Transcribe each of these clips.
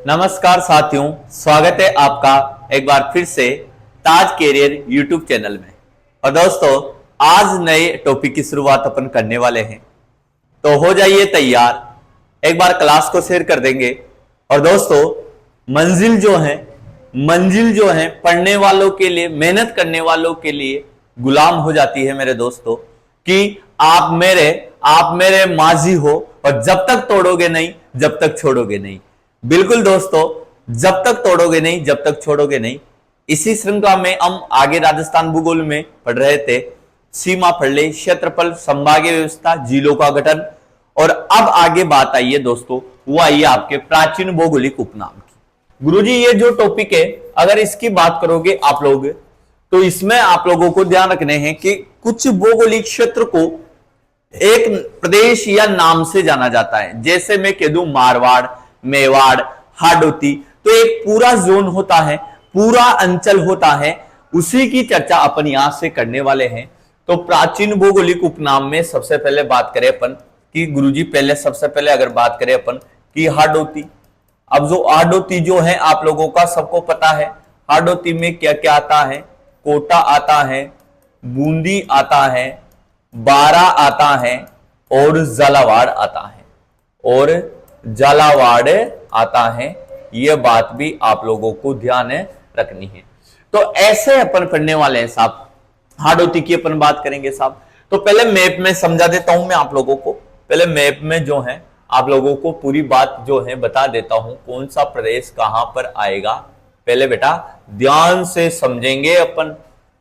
नमस्कार साथियों, स्वागत है आपका एक बार फिर से ताज कैरियर यूट्यूब चैनल में। और दोस्तों, आज नए टॉपिक की शुरुआत अपन करने वाले हैं, तो हो जाइए तैयार। एक बार क्लास को शेयर कर देंगे। और दोस्तों, मंजिल जो है पढ़ने वालों के लिए, मेहनत करने वालों के लिए गुलाम हो जाती है मेरे दोस्तों, कि आप मेरे माजी हो, और जब तक तोड़ोगे नहीं, जब तक छोड़ोगे नहीं। बिल्कुल दोस्तों, जब तक तोड़ोगे नहीं, जब तक छोड़ोगे नहीं। इसी श्रृंखला में हम आगे राजस्थान भूगोल में पढ़ रहे थे सीमा फलले, क्षेत्रफल, संभागीय व्यवस्था, जिलों का गठन। और अब आगे बात आई है दोस्तों, वो आई है आपके प्राचीन भौगोलिक उपनाम की। गुरुजी, ये जो टॉपिक है, अगर इसकी बात करोगे आप लोग, तो इसमें आप लोगों को ध्यान रखने हैं कि कुछ भौगोलिक क्षेत्र को एक प्रदेश या नाम से जाना जाता है। जैसे मैं कह दूं मारवाड़, मेवाड़, हाडोती, तो एक पूरा जोन होता है, पूरा अंचल होता है, उसी की चर्चा अपन यहां से करने वाले हैं। तो प्राचीन भौगोलिक उपनाम में सबसे पहले बात करें अपन कि गुरुजी, सबसे पहले अगर बात करें अपन कि हाडोती। अब जो हाडोती जो है आप लोगों का सबको पता है, हाडोती में क्या क्या आता है। कोटा आता है, बूंदी आता है, बारा आता है, और झालावाड़ आता है। यह बात भी आप लोगों को ध्यान रखनी है। तो ऐसे अपन पढ़ने वाले हैं साहब। हाडोती की अपन बात करेंगे साहब। तो पहले मैप में समझा देता हूं मैं आप लोगों को। पहले मैप में जो है आप लोगों को पूरी बात जो है बता देता हूं, कौन सा प्रदेश कहां पर आएगा। पहले बेटा ध्यान से समझेंगे अपन,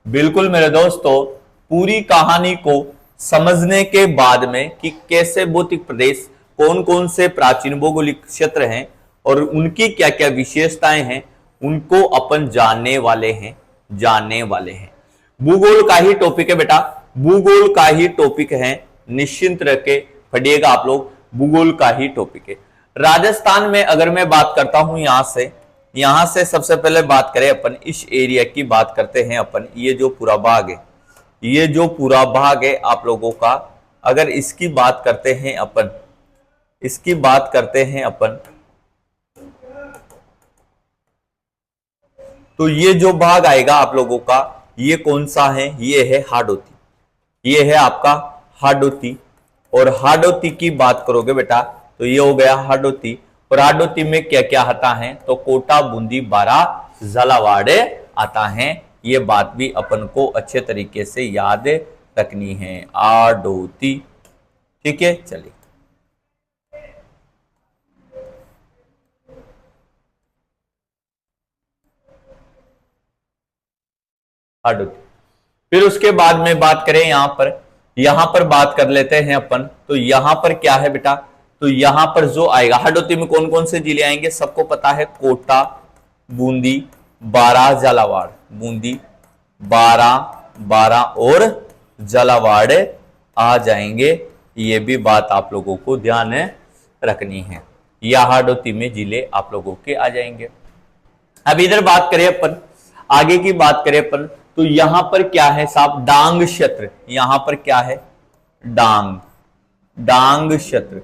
बिल्कुल मेरे दोस्तों, पूरी कहानी को समझने के बाद में कि कैसे भौतिक प्रदेश, कौन कौन से प्राचीन भौगोलिक क्षेत्र हैं और उनकी क्या क्या विशेषताएं हैं, उनको अपन जानने वाले हैं। भूगोल का ही टॉपिक है बेटा, भूगोल का ही टॉपिक है। निश्चिंत रह के पढ़िएगा आप लोग, भूगोल का ही टॉपिक है। राजस्थान में अगर मैं बात करता हूं, यहां से सबसे पहले बात करें अपन, इस एरिया की बात करते हैं अपन। ये जो पूरा भाग है आप लोगों का, अगर इसकी बात करते हैं अपन, तो ये जो भाग आएगा आप लोगों का, ये कौन सा है? ये है हाडोती। ये है आपका हाडोती। और हाडोती की बात करोगे बेटा, तो ये हो गया हाडोती। और हाडोती में क्या क्या आता है? तो कोटा, बूंदी, बारा, झालावाड़ आता है। ये बात भी अपन को अच्छे तरीके से याद रखनी है। हाडोती, ठीक है। चलिए, हाडोती। फिर उसके बाद में बात करें यहां पर बात कर लेते हैं अपन। तो यहां पर क्या है बेटा? तो यहां पर जो आएगा हाडोती में कौन कौन से जिले आएंगे सबको पता है। कोटा, बूंदी, बारा, झालावाड़। बूंदी, बारा और झालावाड़ आ जाएंगे। ये भी बात आप लोगों को ध्यान रखनी है। यह हाडोती में जिले आप लोगों के आ जाएंगे। अब इधर बात करें अपन, आगे की बात करें अपन, तो यहां पर क्या है साहब? डांग क्षेत्र। यहां पर क्या है? डांग क्षेत्र।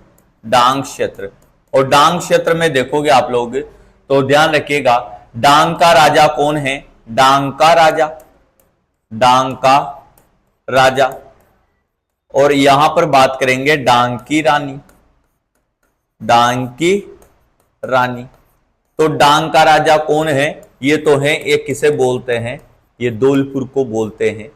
और डांग क्षेत्र में देखोगे आप लोग, तो ध्यान रखिएगा, डांग का राजा कौन है? डांग का राजा। और यहां पर बात करेंगे डांग की रानी। तो डांग का राजा कौन है? ये तो है, ये किसे बोलते हैं? ये धौलपुर को बोलते हैं,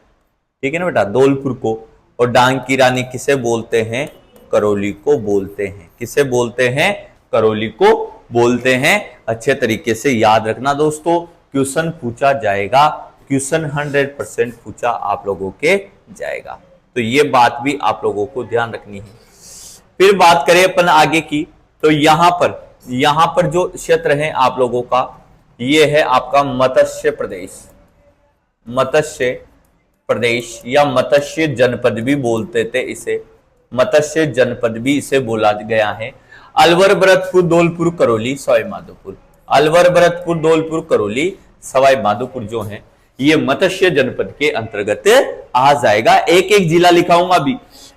ठीक है ना बेटा, धौलपुर को। और डांग की रानी किसे बोलते हैं? करौली को बोलते हैं। किसे बोलते हैं? करौली को बोलते हैं। अच्छे तरीके से याद रखना दोस्तों, क्वेश्चन पूछा जाएगा, क्वेश्चन 100% पूछा आप लोगों के जाएगा। तो ये बात भी आप लोगों को ध्यान रखनी है। फिर बात करें अपन आगे की, तो यहां पर जो क्षेत्र है आप लोगों का, ये है आपका मत्स्य प्रदेश या मत्स्य जनपद भी बोलते थे इसे। मत्स्य जनपद भी इसे बोला गया है। अलवर, भरतपुर, धौलपुर, करौली, सवाई माधोपुर। अलवर, भरतपुर, धौलपुर, करौली, सवाई माधोपुर जो है, ये मत्स्य जनपद के अंतर्गत आ जाएगा। एक एक जिला लिखाऊंगा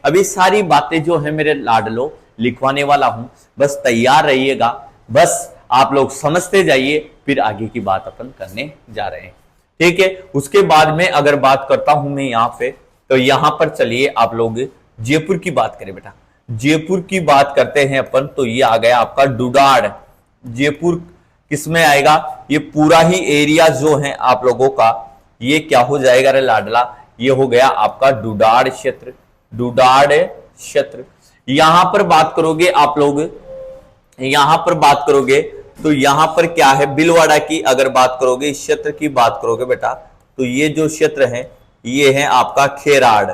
अभी सारी बातें जो है मेरे लाडलो लिखवाने वाला हूं, बस तैयार रहिएगा। बस आप लोग समझते जाइए, फिर आगे की बात अपन करने जा रहे हैं। ठीक है, उसके बाद में अगर बात करता हूं मैं यहाँ पे, तो यहां पर चलिए आप लोग जयपुर की बात करें बेटा। जयपुर की बात करते हैं अपन, तो ये आ गया आपका डुडाड़। जयपुर किसमें आएगा? ये पूरा ही एरिया जो है आप लोगों का, ये क्या हो जाएगा रे लाडला? ये हो गया आपका डुडाड़ क्षेत्र। डुडाड़ क्षेत्र यहां पर बात करोगे आप लोग, यहां पर बात करोगे तो यहां पर क्या है? बिलवाड़ा की अगर बात करोगे, इस क्षेत्र की बात करोगे बेटा, तो ये जो क्षेत्र है ये है आपका खेराड़।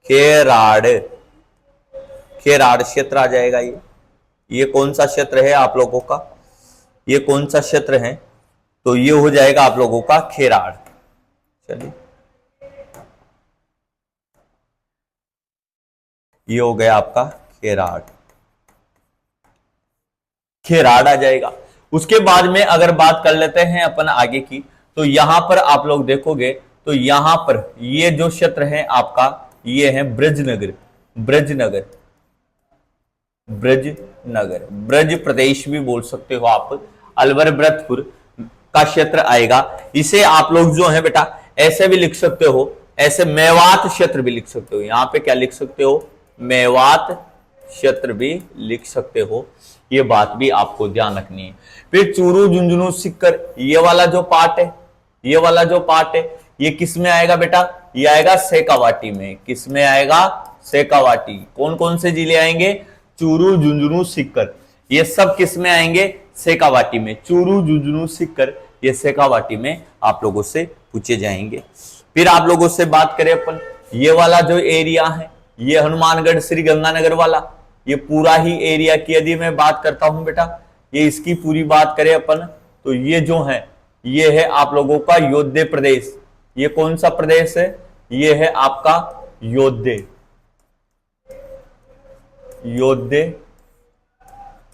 खेराड़, खेराड़ क्षेत्र आ जाएगा। ये कौन सा क्षेत्र है आप लोगों का? ये कौन सा क्षेत्र है? तो ये हो जाएगा आप लोगों का खेराड़। चलिए, ये हो गया आपका खेराड़। खेराड़ आ जाएगा। उसके बाद में अगर बात कर लेते हैं अपन आगे की, तो यहां पर आप लोग देखोगे तो यहां पर ये जो क्षेत्र है आपका, ये है ब्रजनगर। ब्रजनगर, ब्रजनगर, ब्रज प्रदेश भी बोल सकते हो आप। अलवर ब्रजपुर का क्षेत्र आएगा। इसे आप लोग जो है बेटा ऐसे भी लिख सकते हो, ऐसे मेवात क्षेत्र भी लिख सकते हो। यहां पे क्या लिख सकते हो? मेवात क्षेत्र भी लिख सकते हो। ये बात भी आपको ध्यान रखनी है। फिर चूरू, झुंझुनू, सिक्कर, ये वाला जो पार्ट है, ये वाला जो पार्ट है, ये किस में आएगा बेटा? ये आएगा शेखावाटी में। किस में आएगा? शेखावाटी। कौन कौन से जिले आएंगे? चूरू, झुंझुनू, सिक्कर, ये सब किस में आएंगे? शेखावाटी में। चूरू, झुंझुनू, सिक्कर, ये शेखावाटी में आप लोगों से पूछे जाएंगे। फिर आप लोगों से बात करें अपन, ये वाला जो एरिया है, ये हनुमानगढ़ श्री गंगानगर वाला, ये पूरा ही एरिया की यदि मैं बात करता हूं बेटा, ये इसकी पूरी बात करें अपन, तो ये जो है ये है आप लोगों का योद्धे प्रदेश। ये कौन सा प्रदेश है? ये है आपका योद्धे, योद्धे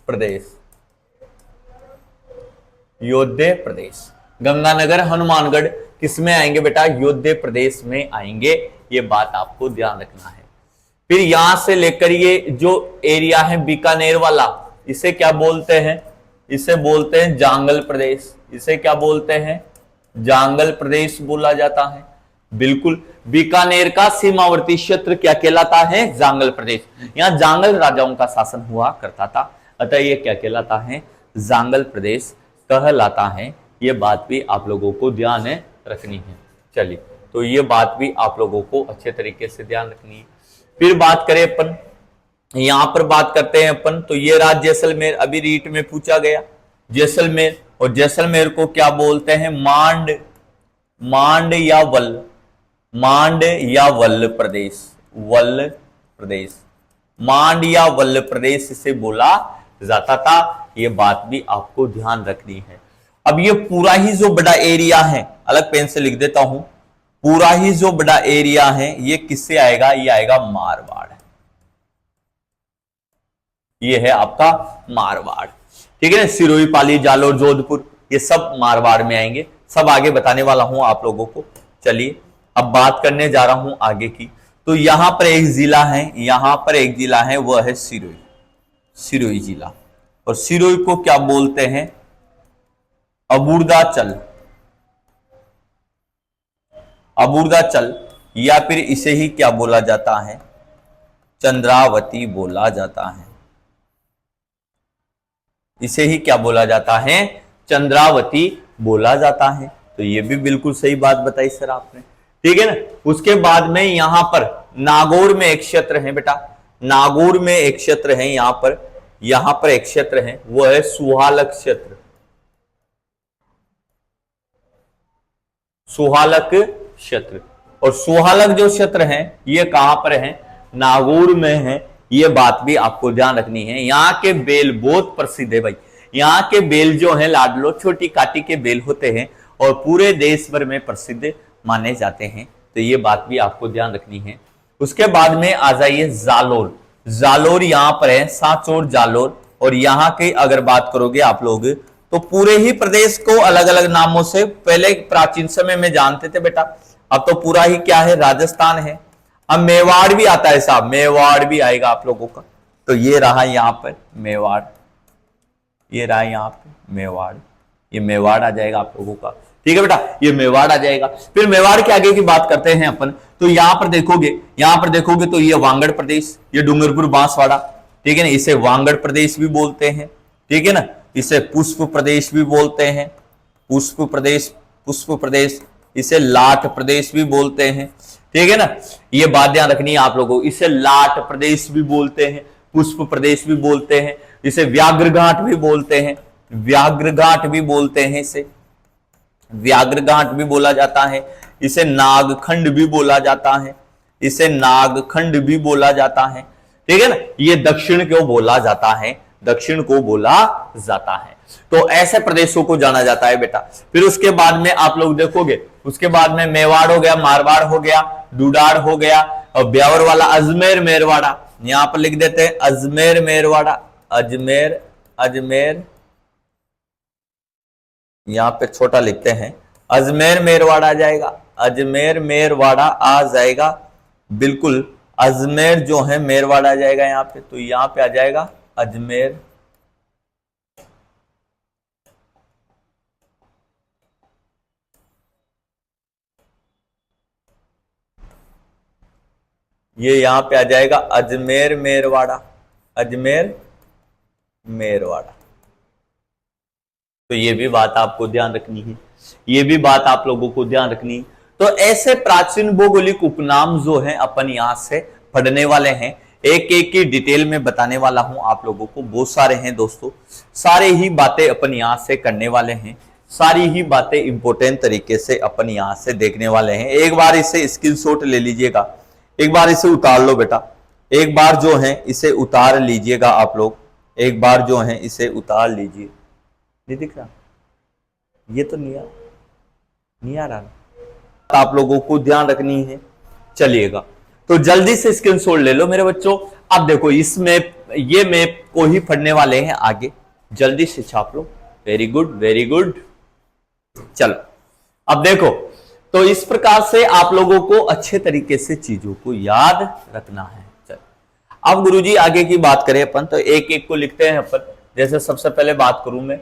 प्रदेश। योद्धे प्रदेश, गंगानगर, हनुमानगढ़ किस में आएंगे बेटा? योद्धे प्रदेश में आएंगे। ये बात आपको ध्यान रखना है। फिर यहां से लेकर ये जो एरिया है बीकानेर वाला, इसे क्या बोलते हैं? इसे बोलते हैं जांगल प्रदेश। इसे क्या बोलते हैं? जांगल प्रदेश बोला जाता है। बिल्कुल, बीकानेर का सीमावर्ती क्षेत्र क्या कहलाता है? जांगल प्रदेश। यहां जांगल राजाओं का शासन हुआ करता था, अतः ये क्या कहलाता है? जांगल प्रदेश कहलाता है। ये बात भी आप लोगों को ध्यान रखनी है। चलिए, तो ये बात भी आप लोगों को अच्छे तरीके से ध्यान रखनी है। फिर बात करें अपन, यहां पर बात करते हैं अपन, तो ये राज्य जैसलमेर, अभी रीट में पूछा गया जैसलमेर, और जैसलमेर को क्या बोलते हैं? मांड, मांड या वल, मांड या वल प्रदेश, वल प्रदेश, मांड या वल प्रदेश इसे बोला जाता था। ये बात भी आपको ध्यान रखनी है। अब ये पूरा ही जो बड़ा एरिया है, अलग पेन से लिख देता हूं, पूरा ही जो बड़ा एरिया है ये किससे आएगा? ये आएगा मारवाड़। ये है आपका मारवाड़। ठीक है ना? सिरोही, पाली, जालोर, जोधपुर, ये सब मारवाड़ में आएंगे। सब आगे बताने वाला हूं आप लोगों को। चलिए, अब बात करने जा रहा हूं आगे की। तो यहां पर एक जिला है, यहां पर एक जिला है, वह है सिरोही, सिरोही जिला। और सिरोही को क्या बोलते हैं? अबूर्दाचल, अबूर्दाचल, या फिर इसे ही क्या बोला जाता है? चंद्रावती बोला जाता है। इसे ही क्या बोला जाता है? चंद्रावती बोला जाता है। तो ये भी बिल्कुल सही बात बताई सर आपने। ठीक है ना? उसके बाद में यहां पर नागौर में एक क्षेत्र है बेटा, नागौर में एक क्षेत्र है, यहां पर एक क्षेत्र है, वो है सुहालक क्षेत्र। सुहालक क्षेत्र, और सुहालक जो क्षेत्र है ये कहां पर है? नागौर में है। ये बात भी आपको ध्यान रखनी है। यहाँ के बेल बहुत प्रसिद्ध है भाई। यहाँ के बेल जो है लाडलो, छोटी काटी के बेल होते हैं और पूरे देश भर में प्रसिद्ध माने जाते हैं। तो ये बात भी आपको ध्यान रखनी है। उसके बाद में आ जाइए जालोर। जालोर यहाँ पर है, सांचौर जालोर। और यहाँ की अगर बात करोगे आप लोग, तो पूरे ही प्रदेश को अलग अलग नामों से पहले प्राचीन समय में जानते थे बेटा। अब तो पूरा ही क्या है? राजस्थान है। अब मेवाड़ भी आता है साहब, मेवाड़ भी आएगा आप लोगों का। तो ये रहा यहाँ पर मेवाड़, ये रहा यहाँ पे मेवाड़, ये मेवाड़ आ जाएगा आप लोगों का। ठीक है बेटा, ये मेवाड़ आ जाएगा। फिर मेवाड़ के आगे की बात करते हैं अपन, तो यहां पर देखोगे तो ये वांगड़ प्रदेश, ये डूंगरपुर बांसवाड़ा, ठीक है ना, इसे वांगड़ प्रदेश भी बोलते हैं। ठीक है ना, इसे पुष्प प्रदेश भी बोलते हैं, पुष्प प्रदेश, इसे लाट प्रदेश भी बोलते हैं। ठीक है ना, ये बात ध्यान रखनी है आप लोगों को, इसे लाट प्रदेश भी बोलते हैं, पुष्प प्रदेश भी बोलते हैं, इसे व्याघ्रघाट भी बोलते हैं, व्याघ्रघाट भी बोलते हैं, इसे व्याघ्रघाट भी बोला जाता है, इसे नागखंड भी बोला जाता है, इसे नागखंड भी बोला जाता है। ठीक है ना, ये दक्षिण को बोला जाता है, दक्षिण को बोला जाता है। तो ऐसे प्रदेशों को जाना जाता है बेटा। फिर उसके बाद में आप लोग देखोगे, उसके बाद में मेवाड़ हो गया, मारवाड़ हो गया, डूडाड़ हो गया, और ब्यावर वाला अजमेर मेरवाड़ा, यहां पर लिख देते हैं अजमेर मेरवाड़ा, अजमेर यहां पे छोटा लिखते हैं, अजमेर मेरवाड़ा आ जाएगा, अजमेर मेरवाड़ा आ जाएगा, बिल्कुल अजमेर जो है मेरवाड़ा आ जाएगा यहां पे, तो यहां पे आ जाएगा अजमेर। ये यहां पे आ जाएगा अजमेर मेरवाड़ा, अजमेर मेरवाड़ा। तो ये भी बात आपको ध्यान रखनी है, ये भी बात आप लोगों को ध्यान रखनी है। तो ऐसे प्राचीन भौगोलिक उपनाम जो है अपन यहां से पढ़ने वाले हैं, एक एक की डिटेल में बताने वाला हूं आप लोगों को, बहुत सारे हैं दोस्तों, सारे ही बातें अपन यहां से करने वाले हैं, सारी ही बातें इंपॉर्टेंट तरीके से अपन यहां से देखने वाले हैं। एक बार इसे स्क्रीनशॉट ले लीजिएगा, एक बार इसे उतार लो बेटा, एक बार जो है इसे उतार लीजिएगा आप लोग, एक बार जो है इसे उतार लीजिए। नहीं दिख रहा, ये तो नहीं आ रहा, आप लोगों को ध्यान रखनी है। चलिएगा, तो जल्दी से स्क्रीनशॉट ले लो मेरे बच्चों। अब देखो इस मैप, ये मैप को ही पढ़ने वाले हैं आगे, जल्दी से छाप लो। Very good, very good. चलो अब देखो, तो इस प्रकार से आप लोगों को अच्छे तरीके से चीजों को याद रखना है। चलो अब गुरुजी आगे की बात करें अपन, तो एक एक को लिखते हैं अपन। जैसे सबसे पहले बात करूं मैं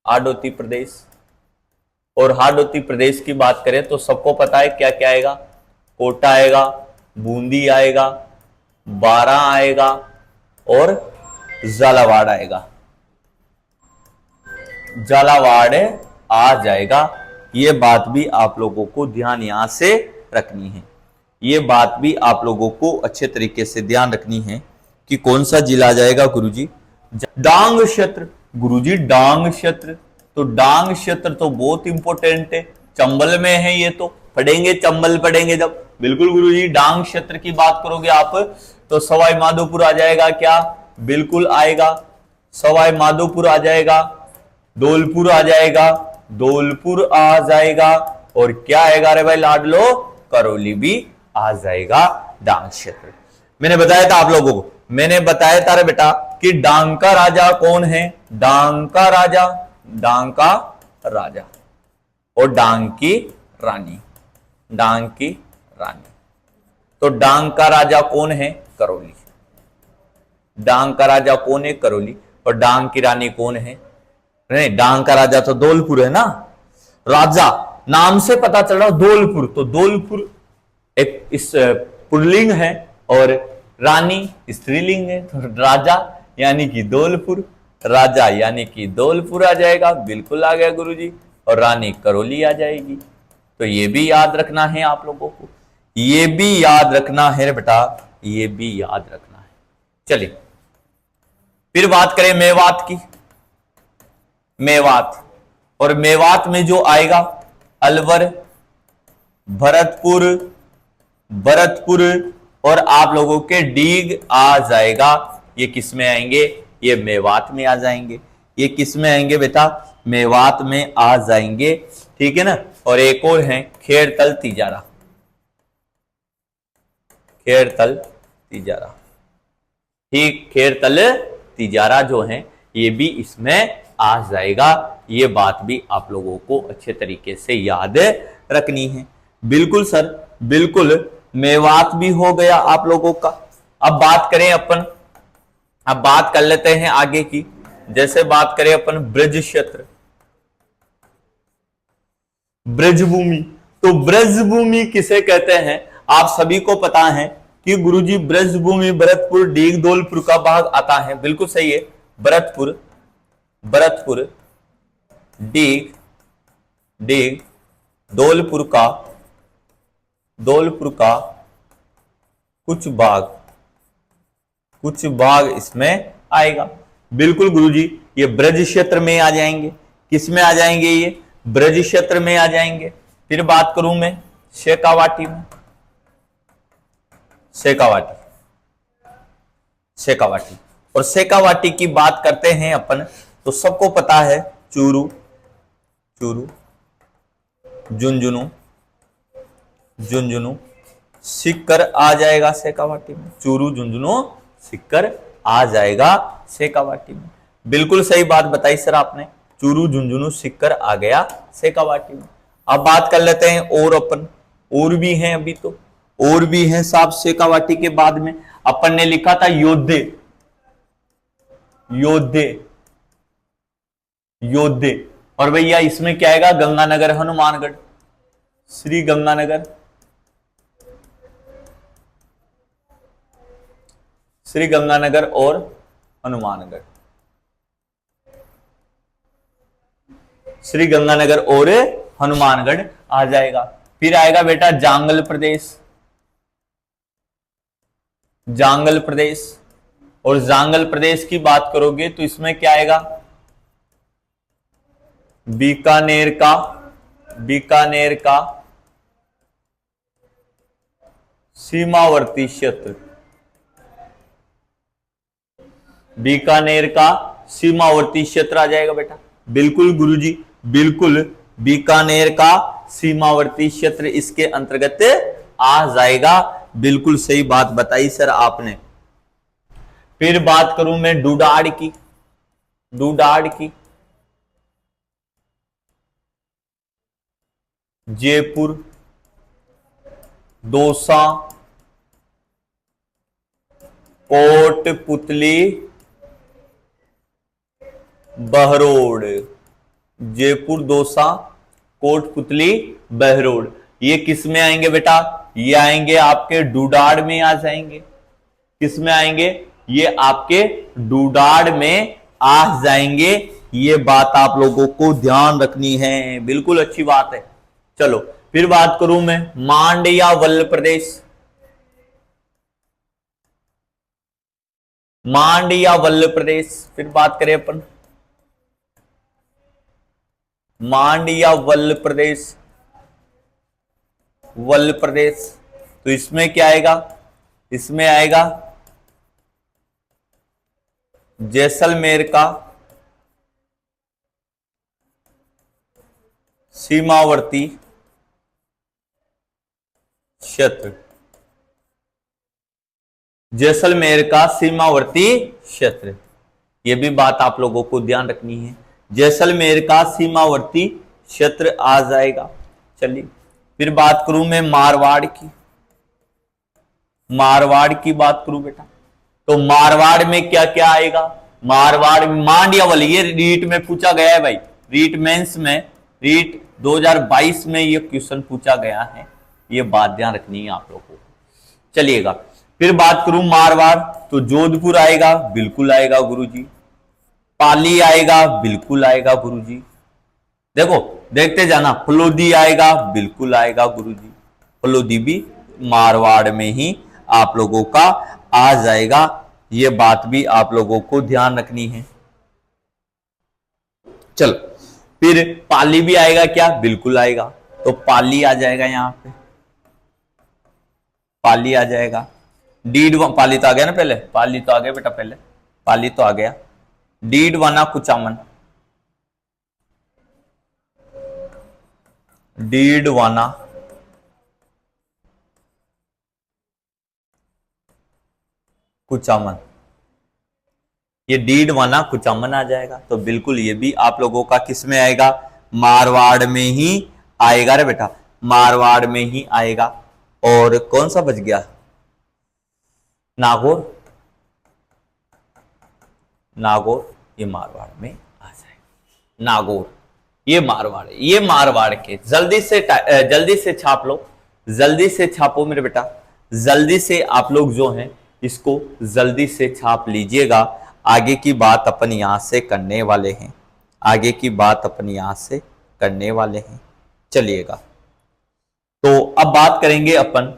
हाडोती प्रदेश, और हाडोती प्रदेश की बात करें तो सबको पता है क्या क्या आएगा, कोटा आएगा, बूंदी आएगा, बारां आएगा और झालावाड़ आएगा, झालावाड़ आ जाएगा। ये बात भी आप लोगों को ध्यान यहां से रखनी है, ये बात भी आप लोगों को अच्छे तरीके से ध्यान रखनी है कि कौन सा जिला आ जाएगा गुरुजी, डांग क्षेत्र। गुरुजी डांग क्षेत्र, तो डांग क्षेत्र तो बहुत इंपॉर्टेंट है, चंबल में है, ये तो पढ़ेंगे, चंबल पढ़ेंगे जब। बिल्कुल गुरुजी, डांग क्षेत्र की बात करोगे आप तो सवाई माधोपुर आ जाएगा, क्या बिल्कुल आएगा, सवाई माधोपुर आ जाएगा, धौलपुर आ जाएगा, धौलपुर आ जाएगा, और क्या आएगा रे भाई लाडलो, करौली भी आ जाएगा डांग क्षेत्र। मैंने बताया था आप लोगों को, मैंने बताया था रे बेटा कि डांग का राजा कौन है, डांग का राजा, डांग का राजा और डांग की रानी, डांग की रानी। तो डांग का राजा कौन है, करौली, डांग का राजा कौन है, करौली, और डांग की रानी कौन है, नहीं डांग का राजा तो धौलपुर है ना, राजा नाम से पता चल रहा धौलपुर, तो धौलपुर एक इस पुल्लिंग है और रानी स्त्रीलिंग है, तो राजा यानी कि धौलपुर, राजा यानी कि धौलपुर आ जाएगा, बिल्कुल आ गया गुरुजी, और रानी करौली आ जाएगी। तो ये भी याद रखना है आप लोगों को, ये भी याद रखना है बेटा, ये भी याद रखना है। चलिए फिर बात करें मेवात की, मेवात, और मेवात में जो आएगा अलवर, भरतपुर और आप लोगों के डीग आ जाएगा। ये किस में आएंगे, ये मेवात में आ जाएंगे, ये किस में आएंगे बेटा, मेवात में आ जाएंगे, ठीक है ना। और एक और है खेड़तल तिजारा, खेड़तल तिजारा, ठीक, खेड़तल तिजारा जो है ये भी इसमें आ जाएगा। ये बात भी आप लोगों को अच्छे तरीके से याद रखनी है। बिल्कुल सर, बिल्कुल, मेवात भी हो गया आप लोगों का। अब बात करें अपन अब बात कर लेते हैं आगे की। जैसे बात करें अपन ब्रज क्षेत्र, ब्रजभूमि, तो ब्रजभूमि किसे कहते हैं आप सभी को पता है कि गुरुजी ब्रजभूमि भरतपुर डीग धौलपुर का भाग आता है। बिल्कुल सही है, भरतपुर, भरतपुर डीग डीग धौलपुर का, धौलपुर का कुछ भाग इसमें आएगा। बिल्कुल गुरुजी, ये ब्रज क्षेत्र में आ जाएंगे। किस में आ जाएंगे? ये ब्रज क्षेत्र में आ जाएंगे। फिर बात करूं मैं शेखावाटी में, शेखावाटी, शेखावाटी, और शेखावाटी की बात करते हैं अपन तो सबको पता है चूरू, चूरू, झुंझुनू, झुंझुनू, सीकर आ जाएगा शेखावाटी में। चूरू, झुंझुनू, सीकर आ जाएगा शेखावाटी में। बिल्कुल सही बात बताई सर आपने, चूरू, झुंझुनू, सीकर आ गया शेखावाटी में। अब बात कर लेते हैं और अपन, और भी हैं अभी तो, और भी हैं साहब शेखावाटी के बाद में। अपन ने लिखा था योद्धे, योद्धे, योद्धे, और भैया इसमें क्या आएगा? गंगानगर, हनुमानगढ़, श्री गंगानगर, श्री गंगानगर और हनुमानगढ़, श्री गंगानगर और हनुमानगढ़ आ जाएगा। फिर आएगा बेटा जांगल प्रदेश, जांगल प्रदेश, और जांगल प्रदेश की बात करोगे तो इसमें क्या आएगा? बीकानेर का, बीकानेर का सीमावर्ती क्षेत्र, बीकानेर का सीमावर्ती क्षेत्र आ जाएगा बेटा। बिल्कुल गुरुजी, बिल्कुल बीकानेर का सीमावर्ती क्षेत्र इसके अंतर्गत आ जाएगा। बिल्कुल सही बात बताई सर आपने। फिर बात करूं मैं डुडाड़ की, डुडाड़ की, जयपुर, दौसा, कोटपुतली, बहरोड, जयपुर, दौसा, कोटपुतली, बहरोड, ये किस में आएंगे बेटा? ये आएंगे आपके डुडाड़ में आ जाएंगे। किस में आएंगे? ये आपके डुडाड़ में आ जाएंगे। ये बात आप लोगों को ध्यान रखनी है। बिल्कुल अच्छी बात है। चलो फिर बात करूं मैं मांडया वल्ल प्रदेश, मांडया वल्ल प्रदेश। फिर बात करें अपन मांडया वल्ल प्रदेश, वल्ल प्रदेश, तो इसमें क्या आएगा? इसमें आएगा जैसलमेर का सीमावर्ती क्षेत्र, जैसलमेर का सीमावर्ती क्षेत्र। यह भी बात आप लोगों को ध्यान रखनी है, जैसलमेर का सीमावर्ती क्षेत्र आ जाएगा। चलिए फिर बात करूं मैं मारवाड़ की, मारवाड़ की बात करूं बेटा तो मारवाड़ में क्या क्या आएगा? मारवाड़ मांडया वाली, ये रीट में पूछा गया है भाई, रीट मेंस में, रीट 2022 में ये क्वेश्चन पूछा गया है। ये बात ध्यान रखनी है आप लोगों को। चलिएगा फिर बात करूं मारवाड़ तो जोधपुर आएगा, बिल्कुल आएगा गुरुजी। पाली आएगा, बिल्कुल आएगा गुरुजी। देखो देखते जाना, फलोदी आएगा, बिल्कुल आएगा गुरुजी। फलोदी भी मारवाड़ में ही आप लोगों का आ जाएगा। ये बात भी आप लोगों को ध्यान रखनी है। चलो फिर पाली भी आएगा क्या? बिल्कुल आएगा, तो पाली आ जाएगा यहां पे, पाली आ जाएगा। डीड पाली तो आ गया ना पहले, पाली तो आ गया बेटा पहले, पाली तो आ गया। डीडवाना कुचामन, डीडवाना कुचामन, ये डीडवाना कुचामन आ जाएगा। तो बिल्कुल ये भी आप लोगों का किस में आएगा? मारवाड़ में ही आएगा रे बेटा, मारवाड़ में ही आएगा। और कौन सा बच गया? नागौर, नागौर ये मारवाड़ में आ जाएगा। नागौर ये मारवाड़ है, ये मारवाड़ के जल्दी से छाप लो, जल्दी से छापो मेरे बेटा, जल्दी से आप लोग जो हैं इसको जल्दी से छाप लीजिएगा। आगे की बात अपन यहां से करने वाले हैं, आगे की बात अपन यहां से करने वाले हैं। चलिएगा, तो अब बात करेंगे अपन,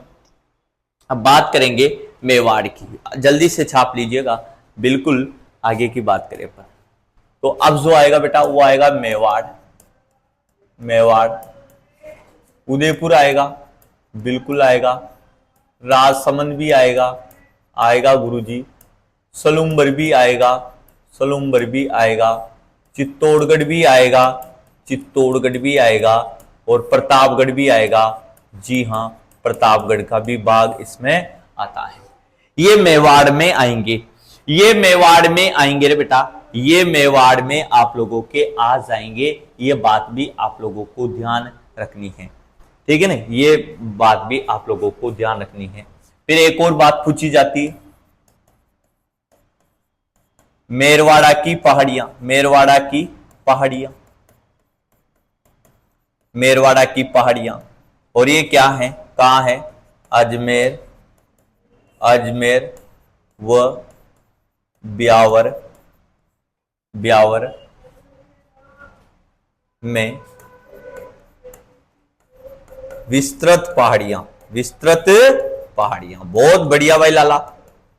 अब बात करेंगे मेवाड़ की। जल्दी से छाप लीजिएगा, बिल्कुल आगे की बात करें अपन। तो अब जो आएगा बेटा वो आएगा मेवाड़, मेवाड़, उदयपुर आएगा, बिल्कुल आएगा, राजसमंद भी आएगा, आएगा गुरुजी, सलूम्बर भी आएगा, सलूम्बर भी आएगा, चित्तौड़गढ़ भी आएगा, चित्तौड़गढ़ भी आएगा, और प्रतापगढ़ भी आएगा। जी हाँ, प्रतापगढ़ का भी भाग इसमें आता है। ये मेवाड़ में आएंगे, ये मेवाड़ में आएंगे रे बेटा, ये मेवाड़ में आप लोगों के आ जाएंगे। ये बात भी आप लोगों को ध्यान रखनी है, ठीक है ना, ये बात भी आप लोगों को ध्यान रखनी है। फिर एक और बात पूछी जाती है, मेरवाड़ा की पहाड़ियां, मेरवाड़ा की पहाड़ियां, मेरवाड़ा की पहाड़ियां, और ये क्या है, कहां है, अजमेर, अजमेर व ब्यावर, ब्यावर में विस्तृत पहाड़ियां, विस्तृत पहाड़ियां। बहुत बढ़िया भाई लाला,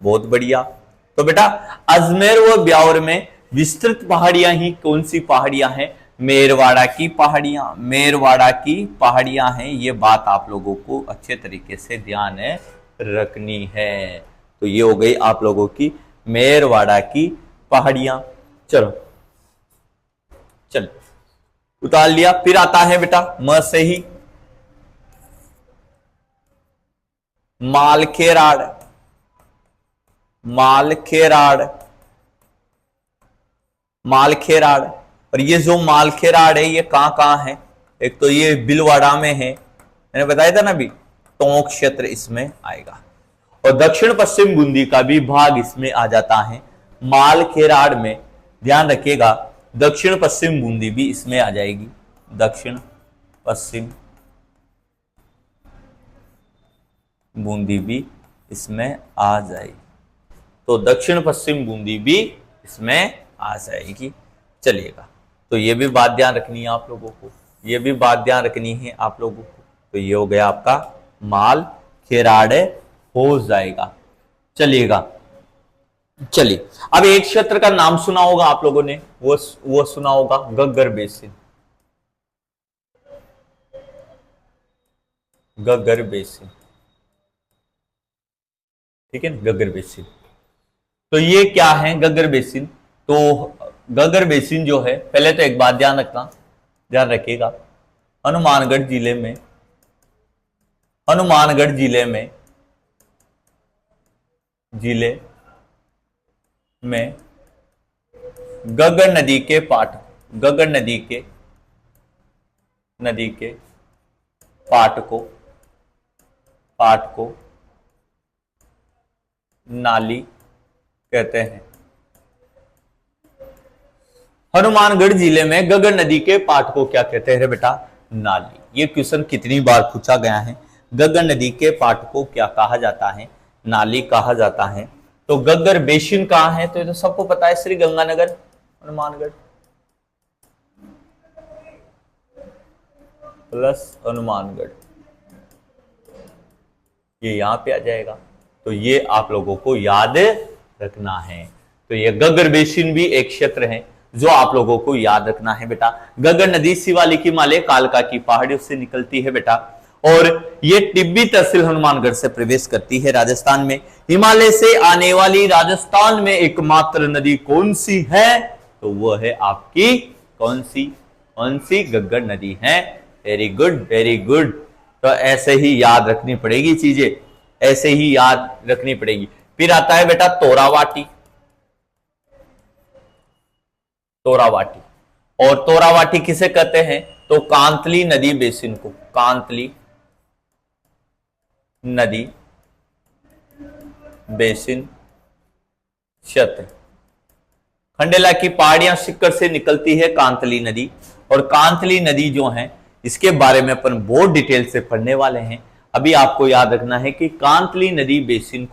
बहुत बढ़िया। तो बेटा अजमेर व ब्यावर में विस्तृत पहाड़ियां ही कौन सी पहाड़ियां हैं, मेरवाड़ा की पहाड़ियां, मेरवाड़ा की पहाड़ियां हैं। ये बात आप लोगों को अच्छे तरीके से ध्यान रखनी है। तो ये हो गई आप लोगों की मेरवाड़ा की पहाड़ियां। चलो चलो उतार लिया। फिर आता है बेटा म से ही मालखेराड़, मालखेराड़, मालखेराड़। और ये जो मालखेराड़ है ये कहां कहां है, एक तो ये बिलवाड़ा में है, मैंने बताया था ना अभी, टोंक क्षेत्र इसमें आएगा, और दक्षिण पश्चिम बूंदी का भी भाग इसमें आ जाता है। मालखेराड़ में ध्यान रखिएगा, दक्षिण पश्चिम बूंदी भी इसमें आ जाएगी, दक्षिण पश्चिम बूंदी भी इसमें आ जाएगी। तो दक्षिण पश्चिम बूंदी भी इसमें आ जाएगी। चलिएगा, तो ये भी बात ध्यान रखनी है आप लोगों को, ये भी बात ध्यान रखनी है आप लोगों को। तो ये हो गया आपका मालखेराड़ हो जाएगा। चलिएगा, चलिए अब एक क्षेत्र का नाम सुना होगा आप लोगों ने, वो सुना होगा गग्गर बेसिन, गग्गर बेसिन, ठीक है ना, गग्गर बेसिन। तो ये क्या है गग्गर बेसिन, तो गग्गर बेसिन जो है, पहले तो एक बात ध्यान रखना, ध्यान रखिएगा, हनुमानगढ़ जिले में, हनुमानगढ़ जिले में, जिले में गग्गर नदी के पाट, गग्गर नदी के पाट को नाली कहते हैं। हनुमानगढ़ जिले में गग्गर नदी के पाट को क्या कहते हैं बेटा, नाली। ये क्वेश्चन कितनी बार पूछा गया है, गग्गर नदी के पाट को क्या कहा जाता है, नाली कहा जाता है। तो गग्गर बेसिन कहां है, तो ये तो सबको पता है, श्री गंगानगर, हनुमानगढ़ प्लस हनुमानगढ़, ये यहां पे आ जाएगा। तो ये आप लोगों को याद रखना है। तो ये गग्गर बेसिन भी एक क्षेत्र है जो आप लोगों को याद रखना है बेटा। गग्गर नदी शिवालिक हिमालय कालका की पहाड़ियों से निकलती है बेटा, और ये टिब्बी तहसील हनुमानगढ़ से प्रवेश करती है राजस्थान में। हिमालय से आने वाली राजस्थान में एकमात्र नदी कौन सी है, तो वो है आपकी कौन सी गग्गर नदी है। Very good, very good. तो ऐसे ही याद रखनी पड़ेगी चीजें, ऐसे ही याद रखनी पड़ेगी। फिर आता है बेटा तोरावाटी, तोरावाटी, और तोरावाटी किसे कहते हैं, तो कांतली नदी बेसिन को, कांतली नदी बेसिन क्षेत्र, खंडेला की पहाड़ियां सिक्कर से निकलती है कांतली नदी, और कांतली नदी जो है इसके बारे में अपन बहुत डिटेल से पढ़ने वाले हैं। अभी आपको याद रखना है कि कांतली नदी बेसिन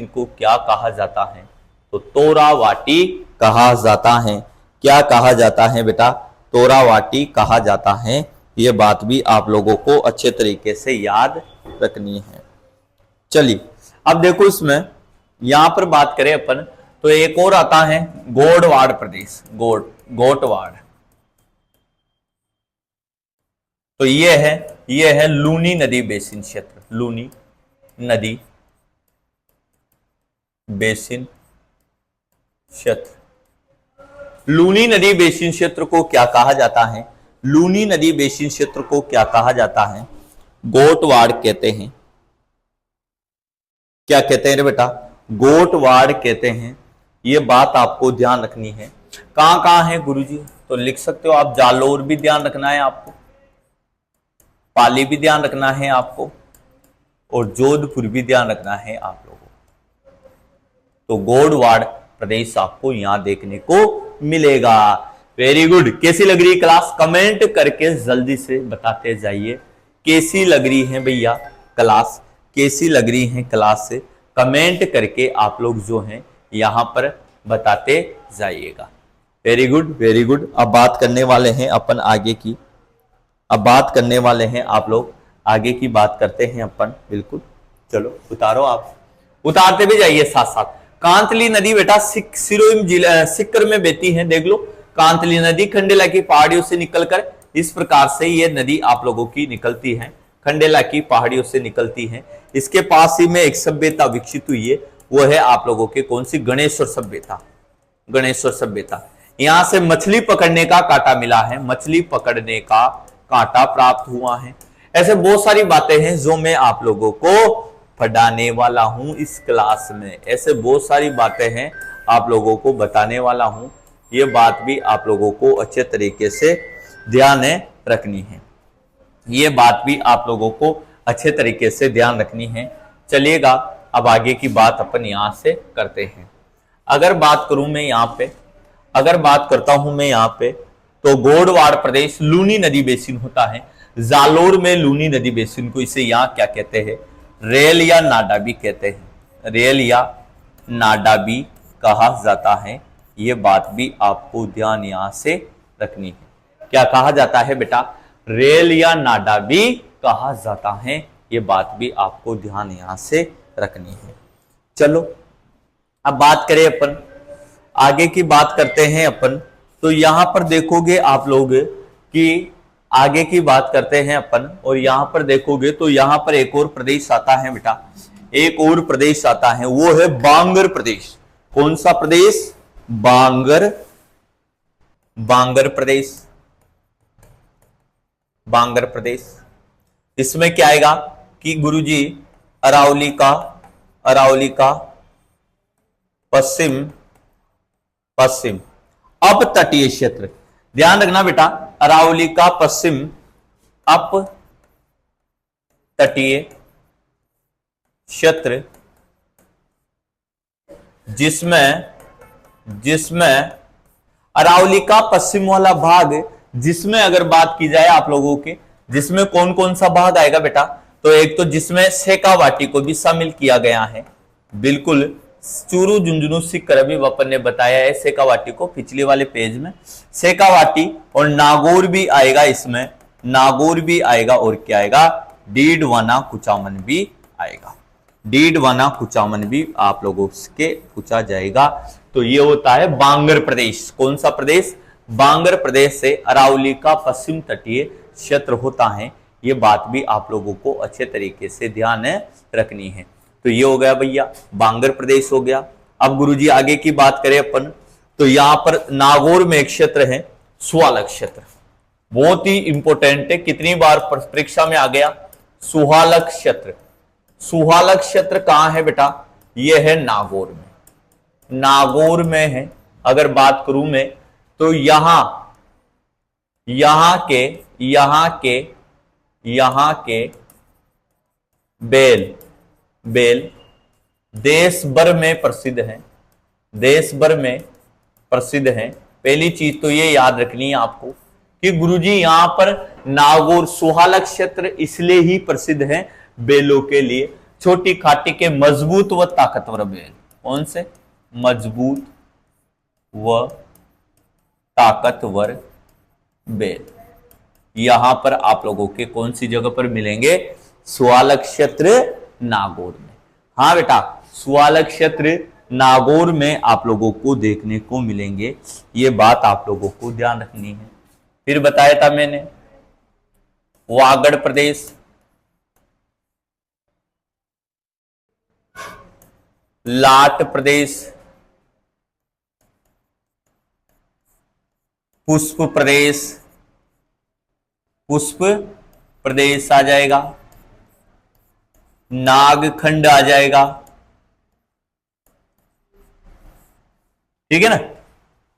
को क्या कहा जाता है, तो तोरावाटी कहा जाता है। क्या कहा जाता है बेटा? तोरावाटी कहा जाता है। ये बात भी आप लोगों को अच्छे तरीके से याद रखनी है। चलिए अब देखो, इसमें यहां पर बात करें अपन तो एक और आता है गोडवाड़ प्रदेश, गोटवाड़। तो ये है लूनी नदी बेसिन क्षेत्र, लूनी नदी बेसिन क्षेत्र। लूनी नदी बेसिन क्षेत्र को क्या कहा जाता है? लूनी नदी बेसिन क्षेत्र को क्या कहा जाता है? गोटवाड़ कहते हैं। क्या कहते हैं रे बेटा? गोटवाड़ कहते हैं। ये बात आपको ध्यान रखनी है। कहां कहां है गुरुजी? तो लिख सकते हो आप, जालोर भी ध्यान रखना है आपको, पाली भी ध्यान रखना है आपको, और जोधपुर भी ध्यान रखना है आप लोगों को। तो गोडवाड़ प्रदेश आपको यहां देखने को मिलेगा। Very good. कैसी लग रही क्लास? कमेंट करके जल्दी से बताते जाइए कैसी लग रही है भैया क्लास, कैसी लग रही है क्लास से कमेंट करके आप लोग जो हैं यहां पर बताते जाइएगा। Very good, very good. अब बात करने वाले हैं अपन आगे की, अब बात करने वाले हैं आप लोग आगे की बात करते हैं अपन। बिल्कुल, चलो उतारो, आप उतारते भी जाइए साथ साथ। कांतली नदी बेटा सिरोही जिला सिक्कर में बहती है। देख लो, कांतली नदी खंडेला की पहाड़ियों से निकलकर इस प्रकार से ये नदी आप लोगों की निकलती है, खंडेला की पहाड़ियों से निकलती है। इसके पास ही में एक सभ्यता विकसित हुई है, वो है आप लोगों के कौन सी? गणेश्वर सभ्यता। गणेश्वर सभ्यता। यहां से मछली पकड़ने का कांटा मिला है, मछली पकड़ने का कांटा प्राप्त हुआ है। ऐसे बहुत सारी बातें हैं जो मैं आप लोगों को पढ़ाने वाला हूं इस क्लास में। ऐसे बहुत सारी बातें हैं आप लोगों को बताने वाला हूं। ये बात भी आप लोगों को अच्छे तरीके से ध्यान रखनी है। ये बात भी आप लोगों को अच्छे तरीके से ध्यान रखनी है। चलिएगा अब आगे की बात अपन यहां से करते हैं। अगर बात करूं मैं यहां पे, अगर बात करता हूं मैं यहां पे, तो गोडवाड़ प्रदेश लूनी नदी बेसिन होता है। जालोर में लूनी नदी बेसिन को इसे यहां क्या कहते हैं? रेल या नाडा भी कहते हैं, रेल या नाडा भी कहा जाता है। ये बात भी आपको ध्यान यहां से रखनी है। क्या कहा जाता है बेटा? रेल या नाडा भी कहा जाता है। ये बात भी आपको ध्यान यहां से रखनी है। चलो अब बात करें अपन, आगे की बात करते हैं अपन। तो यहां पर देखोगे आप लोग कि आगे की बात करते हैं अपन, और यहां पर देखोगे तो यहां पर एक और प्रदेश आता है बेटा, एक और प्रदेश आता है, वो है बांगर प्रदेश। कौन सा प्रदेश? बांगर, बांगर प्रदेश, बांगर प्रदेश। इसमें क्या आएगा कि गुरुजी अरावली का पश्चिम अप तटीय क्षेत्र। ध्यान रखना बेटा, अरावली का पश्चिम अप तटीय क्षेत्र, जिसमें अरावली का पश्चिम वाला भाग, जिसमें अगर बात की जाए आप लोगों के, जिसमें कौन कौन सा भाग आएगा बेटा? तो एक तो जिसमें शेखावाटी को भी शामिल किया गया है। बिल्कुल, चूरू, झुंझुनू, सीकर अभी अपन ने बताया है शेखावाटी को पिछले वाले पेज में। शेखावाटी और नागौर भी आएगा इसमें, नागौर भी आएगा, और क्या आएगा? डीडवाना कुचामन भी आएगा, डीडवाना कुचामन भी आप लोगों के पूछा जाएगा। तो ये होता है बांगर प्रदेश। कौन सा प्रदेश? बांगर प्रदेश से अरावली का पश्चिम तटीय क्षेत्र होता है। ये बात भी आप लोगों को अच्छे तरीके से ध्यान रखनी है। तो ये हो गया भैया, बांगर प्रदेश हो गया। अब गुरुजी आगे की बात करें अपन, तो यहां पर नागौर में एक क्षेत्र है सुहालक क्षेत्र, बहुत ही इंपॉर्टेंट है, कितनी बार परीक्षा में आ गया। सुहालक क्षेत्र, सुहालक क्षेत्र कहां है बेटा? ये है नागौर में, नागौर में है। अगर बात करूं मैं तो यहां के बेल देश भर में प्रसिद्ध है, देश भर में प्रसिद्ध हैं। पहली चीज तो ये याद रखनी है आपको कि गुरुजी यहां पर नागौर सुहालक क्षेत्र इसलिए ही प्रसिद्ध है बेलों के लिए, छोटी खाटी के मजबूत व ताकतवर बेल। कौन से? मजबूत व ताकतवर बेल यहां पर आप लोगों के कौन सी जगह पर मिलेंगे? सुहालक क्षेत्र नागौर में। हाँ बेटा, सुहालक क्षेत्र नागौर में आप लोगों को देखने को मिलेंगे। ये बात आप लोगों को ध्यान रखनी है। फिर बताया था मैंने वागड़ प्रदेश, लाट प्रदेश, पुष्प प्रदेश, पुष्प प्रदेश आ जाएगा, नागखंड आ जाएगा, ठीक है ना।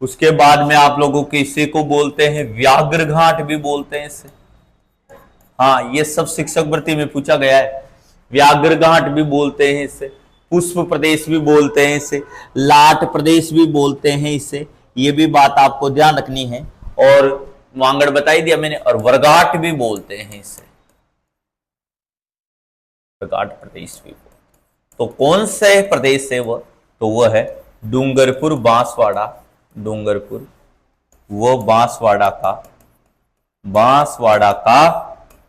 उसके बाद में आप लोगों के इसे को बोलते हैं व्याघ्र घाट भी बोलते हैं इसे। हाँ, ये सब शिक्षक भर्ती में पूछा गया है। व्याघ्र घाट भी बोलते हैं इसे, पुष्प प्रदेश भी बोलते हैं इसे, लाट प्रदेश भी बोलते हैं इसे। ये भी बात आपको ध्यान रखनी है। और वांगड़ बताई दिया मैंने, और वरघाट भी बोलते हैं इसे, वरघाट प्रदेश भी बोलते। तो कौन से प्रदेश है वह? तो वह है डूंगरपुर बांसवाड़ा, डूंगरपुर वो बांसवाड़ा का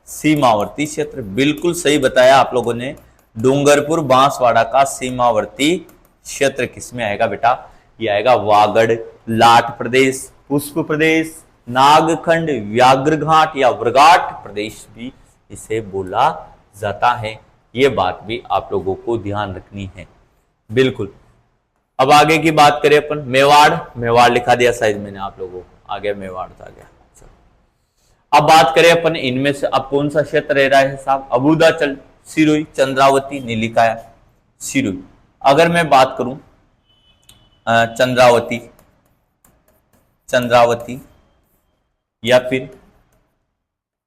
सीमावर्ती क्षेत्र। बिल्कुल सही बताया आप लोगों ने। डूंगरपुर बांसवाड़ा का सीमावर्ती क्षेत्र किसमें आएगा बेटा? ये आएगा वागड़, लाट प्रदेश, पुष्प प्रदेश, नागखंड, व्याघ्र घाट या वरघाट प्रदेश भी इसे बोला जाता है। ये बात भी आप लोगों को ध्यान रखनी है। बिल्कुल। अब आगे की बात करें अपन, मेवाड़ लिखा दिया शायद मैंने आप लोगों को, आ गया मेवाड़ आ गया। अब बात करें अपन इनमें से अब कौन सा क्षेत्र रह रहा है साहब? अबूदाचल, सिरोही, चंद्रावती, नीलिकाया, सिरोही। अगर मैं बात करूं चंद्रावती या फिर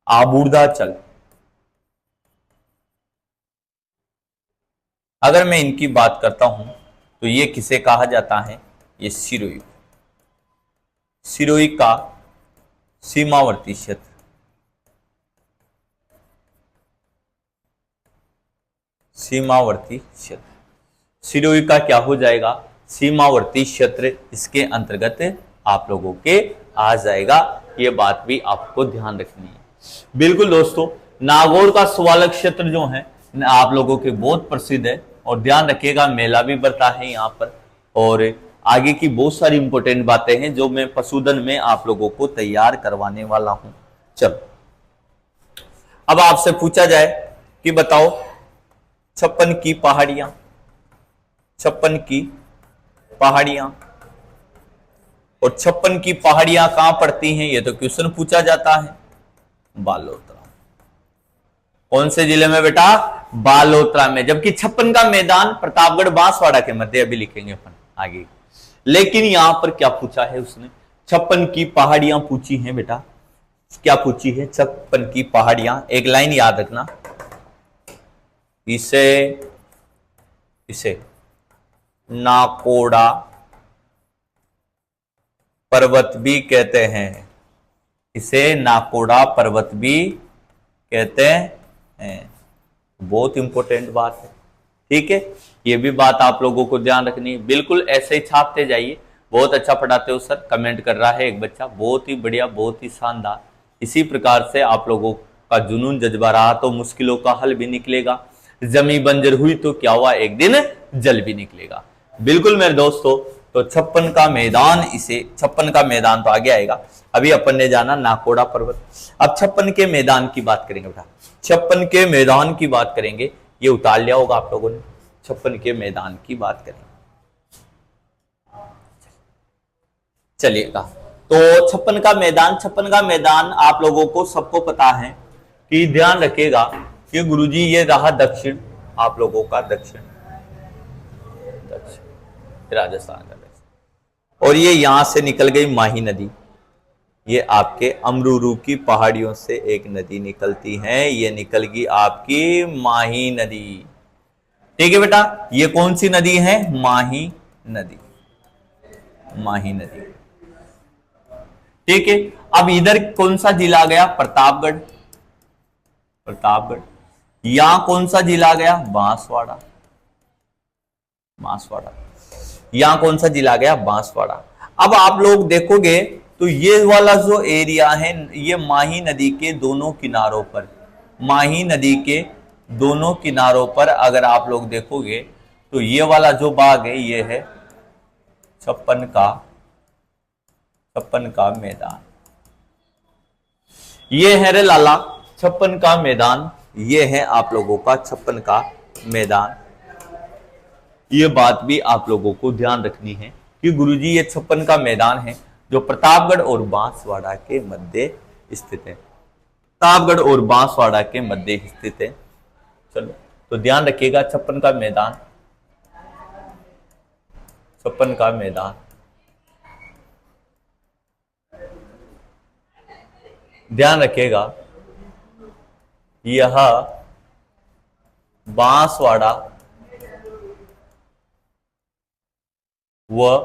आबूदाचल, अगर मैं इनकी बात करता हूं तो ये किसे कहा जाता है? ये सिरोही का सीमावर्ती क्षेत्र, सीमावर्ती क्षेत्र सिरोही का क्या हो जाएगा? सीमावर्ती क्षेत्र इसके अंतर्गत आप लोगों के आ जाएगा। ये बात भी आपको ध्यान रखनी है। बिल्कुल दोस्तों, नागौर का सुहालक क्षेत्र जो है आप लोगों के बहुत प्रसिद्ध है। और ध्यान रखिएगा, मेला भी बढ़ता है यहाँ पर। और आगे की बहुत सारी इंपॉर्टेंट बातें हैं जो मैं पशुधन में आप लोगों को तैयार करवाने वाला हूं। चलो, अब आपसे पूछा जाए कि बताओ 56 की पहाड़ियां, 56 की पहाड़ियां, और 56 की पहाड़ियां कहां पड़ती हैं? ये तो क्वेश्चन पूछा जाता है। बालोतरा। कौन से जिले में बेटा? बालोतरा में। जबकि 56 का मैदान प्रतापगढ़ बांसवाड़ा के मध्य, अभी लिखेंगे अपन आगे। लेकिन यहां पर क्या पूछा है उसने? 56 की पहाड़ियां पूछी हैं बेटा। क्या पूछी है? 56 की पहाड़ियां। एक लाइन याद रखना, इसे नाकोड़ा पर्वत भी कहते हैं। इसे नाकोड़ा पर्वत भी कहते हैं। बहुत इंपॉर्टेंट बात है, ठीक है। ये भी बात आप लोगों को ध्यान रखनी है। बिल्कुल ऐसे ही छापते जाइए। बहुत अच्छा पढ़ाते हो सर, कमेंट कर रहा है एक बच्चा। बहुत ही बढ़िया, बहुत ही शानदार। इसी प्रकार से आप लोगों का जुनून जज्बा रहा तो मुश्किलों का हल भी निकलेगा। जमी बंजर हुई तो क्या हुआ? एक दिन जल भी निकलेगा। बिल्कुल मेरे दोस्तों, तो 56 का मैदान, इसे 56 का मैदान तो आगे आएगा। अभी अपन ने जाना नाकोड़ा पर्वत। अब 56 के मैदान की बात करेंगे बेटा। 56 के मैदान की बात करेंगे, ये उतार लिया होगा आप लोगों ने। 56 के मैदान की बात करेंगे, चलिएगा। तो 56 का मैदान आप लोगों को सबको पता है कि ध्यान रखिएगा कि गुरुजी ये रहा दक्षिण, आप लोगों का दक्षिण राजस्थान का दक्षिण। और ये यहां से निकल गई माही नदी। ये आपके अमरूरू की पहाड़ियों से एक नदी निकलती है, ये निकल गई आपकी माही नदी। ठीक है बेटा, ये कौन सी नदी है? माही नदी। माही नदी। ठीक है, अब इधर कौन सा जिला गया? प्रतापगढ़। प्रतापगढ़। यहां कौन सा जिला गया? बांसवाड़ा। बांसवाड़ा। यहां कौन सा जिला गया? बांसवाड़ा। अब आप लोग देखोगे तो ये वाला जो एरिया है, ये माही नदी के दोनों किनारों पर, माही नदी के दोनों किनारों पर अगर आप लोग देखोगे तो ये वाला जो बाग है ये है छप्पन का मैदान। ये है रे लाला छप्पन का मैदान, ये है आप लोगों का छप्पन का मैदान। ये बात भी आप लोगों को ध्यान रखनी है कि गुरुजी ये छप्पन का मैदान है जो प्रतापगढ़ और बांसवाड़ा के मध्य स्थित है। प्रतापगढ़ और बांसवाड़ा के मध्य स्थित है। चलो तो ध्यान रखिएगा छप्पन का मैदान, छप्पन का मैदान। ध्यान रखिएगा यह बांसवाड़ा व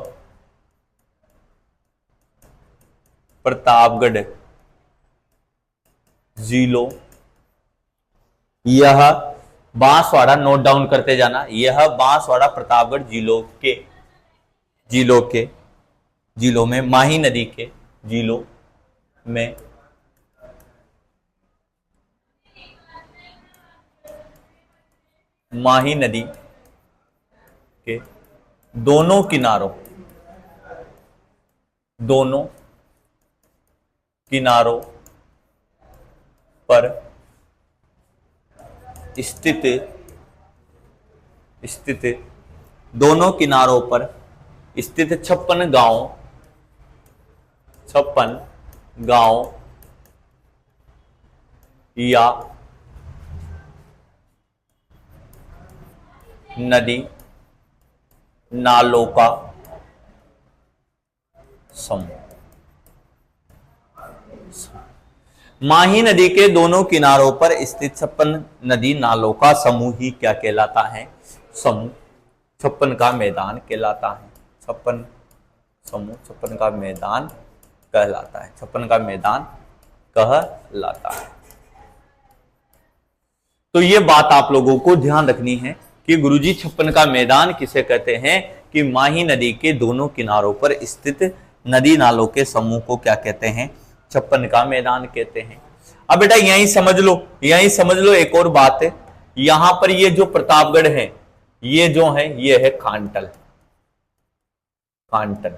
प्रतापगढ़ जिलों, यह बांसवाड़ा नोट डाउन करते जाना, यह बांसवाड़ा प्रतापगढ़ जिलों में माही नदी के जिलों में माही नदी के दोनों किनारों पर स्थित दोनों किनारों पर स्थित 56 गांव या नदी नालों का समूह। माही नदी के दोनों किनारों पर स्थित 56 नदी नालों का समूह ही क्या कहलाता है? समूह। छप्पन का मैदान कहलाता है। छप्पन समूह, छप्पन का मैदान कहलाता है। छप्पन का मैदान कहलाता है। तो ये बात आप लोगों को ध्यान रखनी है कि गुरुजी छप्पन का मैदान किसे कहते हैं? कि माही नदी के दोनों किनारों पर स्थित नदी नालों के समूह को क्या कहते हैं? छप्पन का मैदान कहते हैं। अब बेटा यहीं समझ लो एक और बात है। यहां पर ये जो प्रतापगढ़ है, ये जो है ये है कांटल। कांटल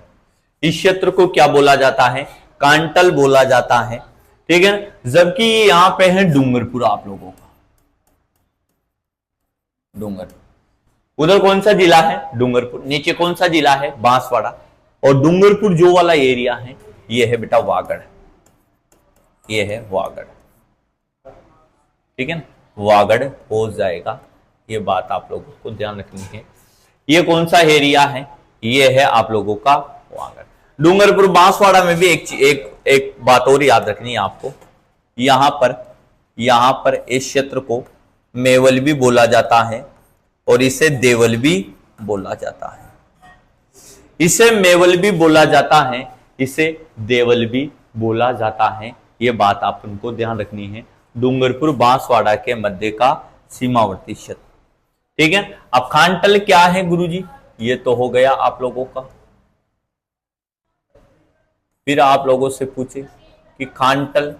इस क्षेत्र को क्या बोला जाता है? कांटल बोला जाता है। ठीक है, जबकि यहां पे है डूंगरपुर। आप लोगों का डूंगरपुर, उधर कौन सा जिला है? डूंगरपुर। नीचे कौन सा जिला है? बांसवाड़ा। और डूंगरपुर जो वाला एरिया है ये है बेटा वागड़। ये है वागड़। ठीक है ना, वागड़ हो जाएगा। ये बात आप लोगों को ध्यान रखनी है। ये कौन सा एरिया है? ये है आप लोगों का वागड़। डूंगरपुर बांसवाड़ा में भी एक बात और याद रखनी है आपको। यहां पर इस क्षेत्र को मेवल भी बोला जाता है और इसे देवल भी बोला जाता है। इसे मेवल भी बोला जाता है, इसे देवल भी बोला जाता है। ये बात आप उनको ध्यान रखनी है। डूंगरपुर बांसवाड़ा के मध्य का सीमावर्ती क्षेत्र। ठीक है, अब कांटल क्या है गुरुजी? ये तो हो गया आप लोगों का। फिर आप लोगों से पूछे कि कांटल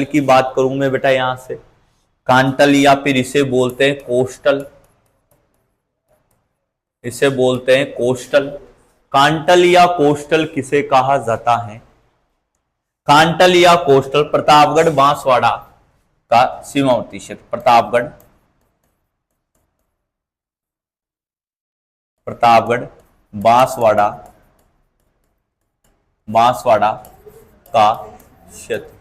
की बात करूं मैं बेटा यहां से। कांटल या फिर इसे बोलते हैं कोस्टल, इसे बोलते हैं कोस्टल। कांटल या कोस्टल किसे कहा जाता है? कांटल या कोस्टल प्रतापगढ़ बांसवाड़ा का सीमावर्ती क्षेत्र। प्रतापगढ़ बांसवाड़ा का क्षेत्र।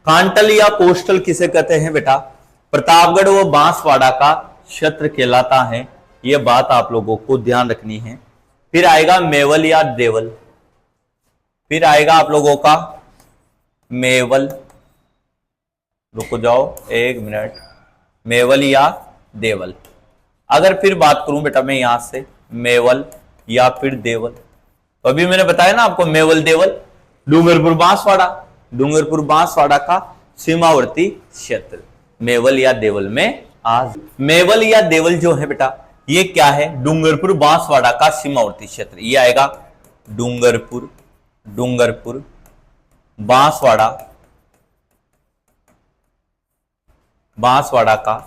कांटल या कोस्टल किसे कहते हैं बेटा? प्रतापगढ़ व बांसवाड़ा का क्षेत्र कहलाता है। यह बात आप लोगों को ध्यान रखनी है। फिर आएगा मेवल या देवल। फिर आएगा आप लोगों का मेवल। रुको जाओ एक मिनट। मेवल या देवल। अगर फिर बात करूं बेटा मैं यहां से मेवल या फिर देवल, तो अभी मैंने बताया ना आपको मेवल देवल, डूंगरपुर बांसवाड़ा, डूंगरपुर बांसवाड़ा का सीमावर्ती क्षेत्र मेवल या देवल में आज। मेवल या देवल जो है बेटा ये क्या है, डूंगरपुर बांसवाड़ा का सीमावर्ती क्षेत्र, ये आएगा डूंगरपुर, डूंगरपुर बांसवाड़ा, बांसवाड़ा का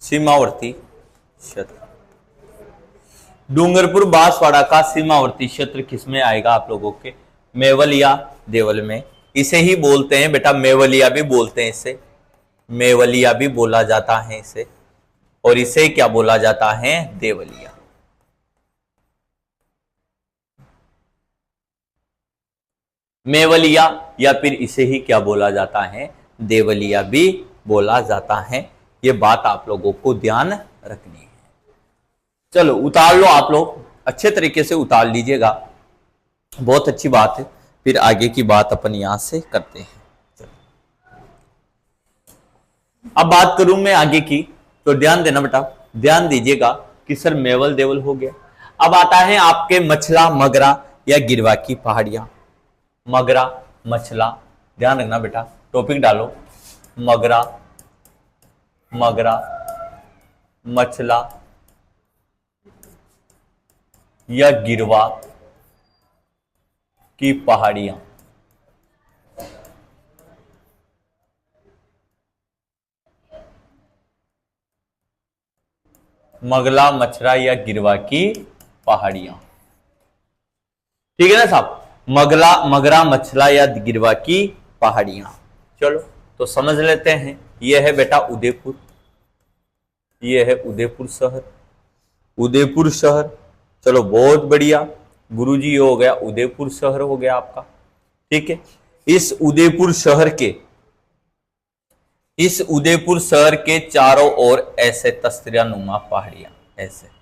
सीमावर्ती क्षेत्र। डूंगरपुर बांसवाड़ा का सीमावर्ती क्षेत्र किसमें आएगा आप लोगों के, मेवल या देवल में। इसे ही बोलते हैं बेटा मेवलिया भी बोलते हैं, इसे मेवलिया भी बोला जाता है इसे, और इसे क्या बोला जाता है, देवलिया। मेवलिया या फिर इसे ही क्या बोला जाता है, देवलिया भी बोला जाता है। ये बात आप लोगों को ध्यान रखनी है। चलो उतार लो, आप लोग अच्छे तरीके से उतार लीजिएगा, बहुत अच्छी बात है। फिर आगे की बात अपन यहां से करते हैं। अब बात करूं मैं आगे की, तो ध्यान देना बेटा, ध्यान दीजिएगा कि सर मेवल देवल हो गया। अब आता है आपके मछला मगरा या गिरवा की पहाड़ियां। मगरा मछला, ध्यान रखना बेटा, टॉपिक डालो, मगरा, मगरा मछला या गिरवा की पहाड़ियां। मगला मछरा या गिरवा की पहाड़ियां, ठीक है ना साहब, मगला मगरा मछला या गिरवा की पहाड़ियां। चलो तो समझ लेते हैं, यह है बेटा उदयपुर, यह है उदयपुर शहर, उदयपुर शहर। चलो बहुत बढ़िया गुरुजी, ये हो गया उदयपुर शहर हो गया आपका, ठीक है। इस उदयपुर शहर के, इस उदयपुर शहर के चारों ओर ऐसे तस्तरिया नुमा पहाड़ियां, ऐसे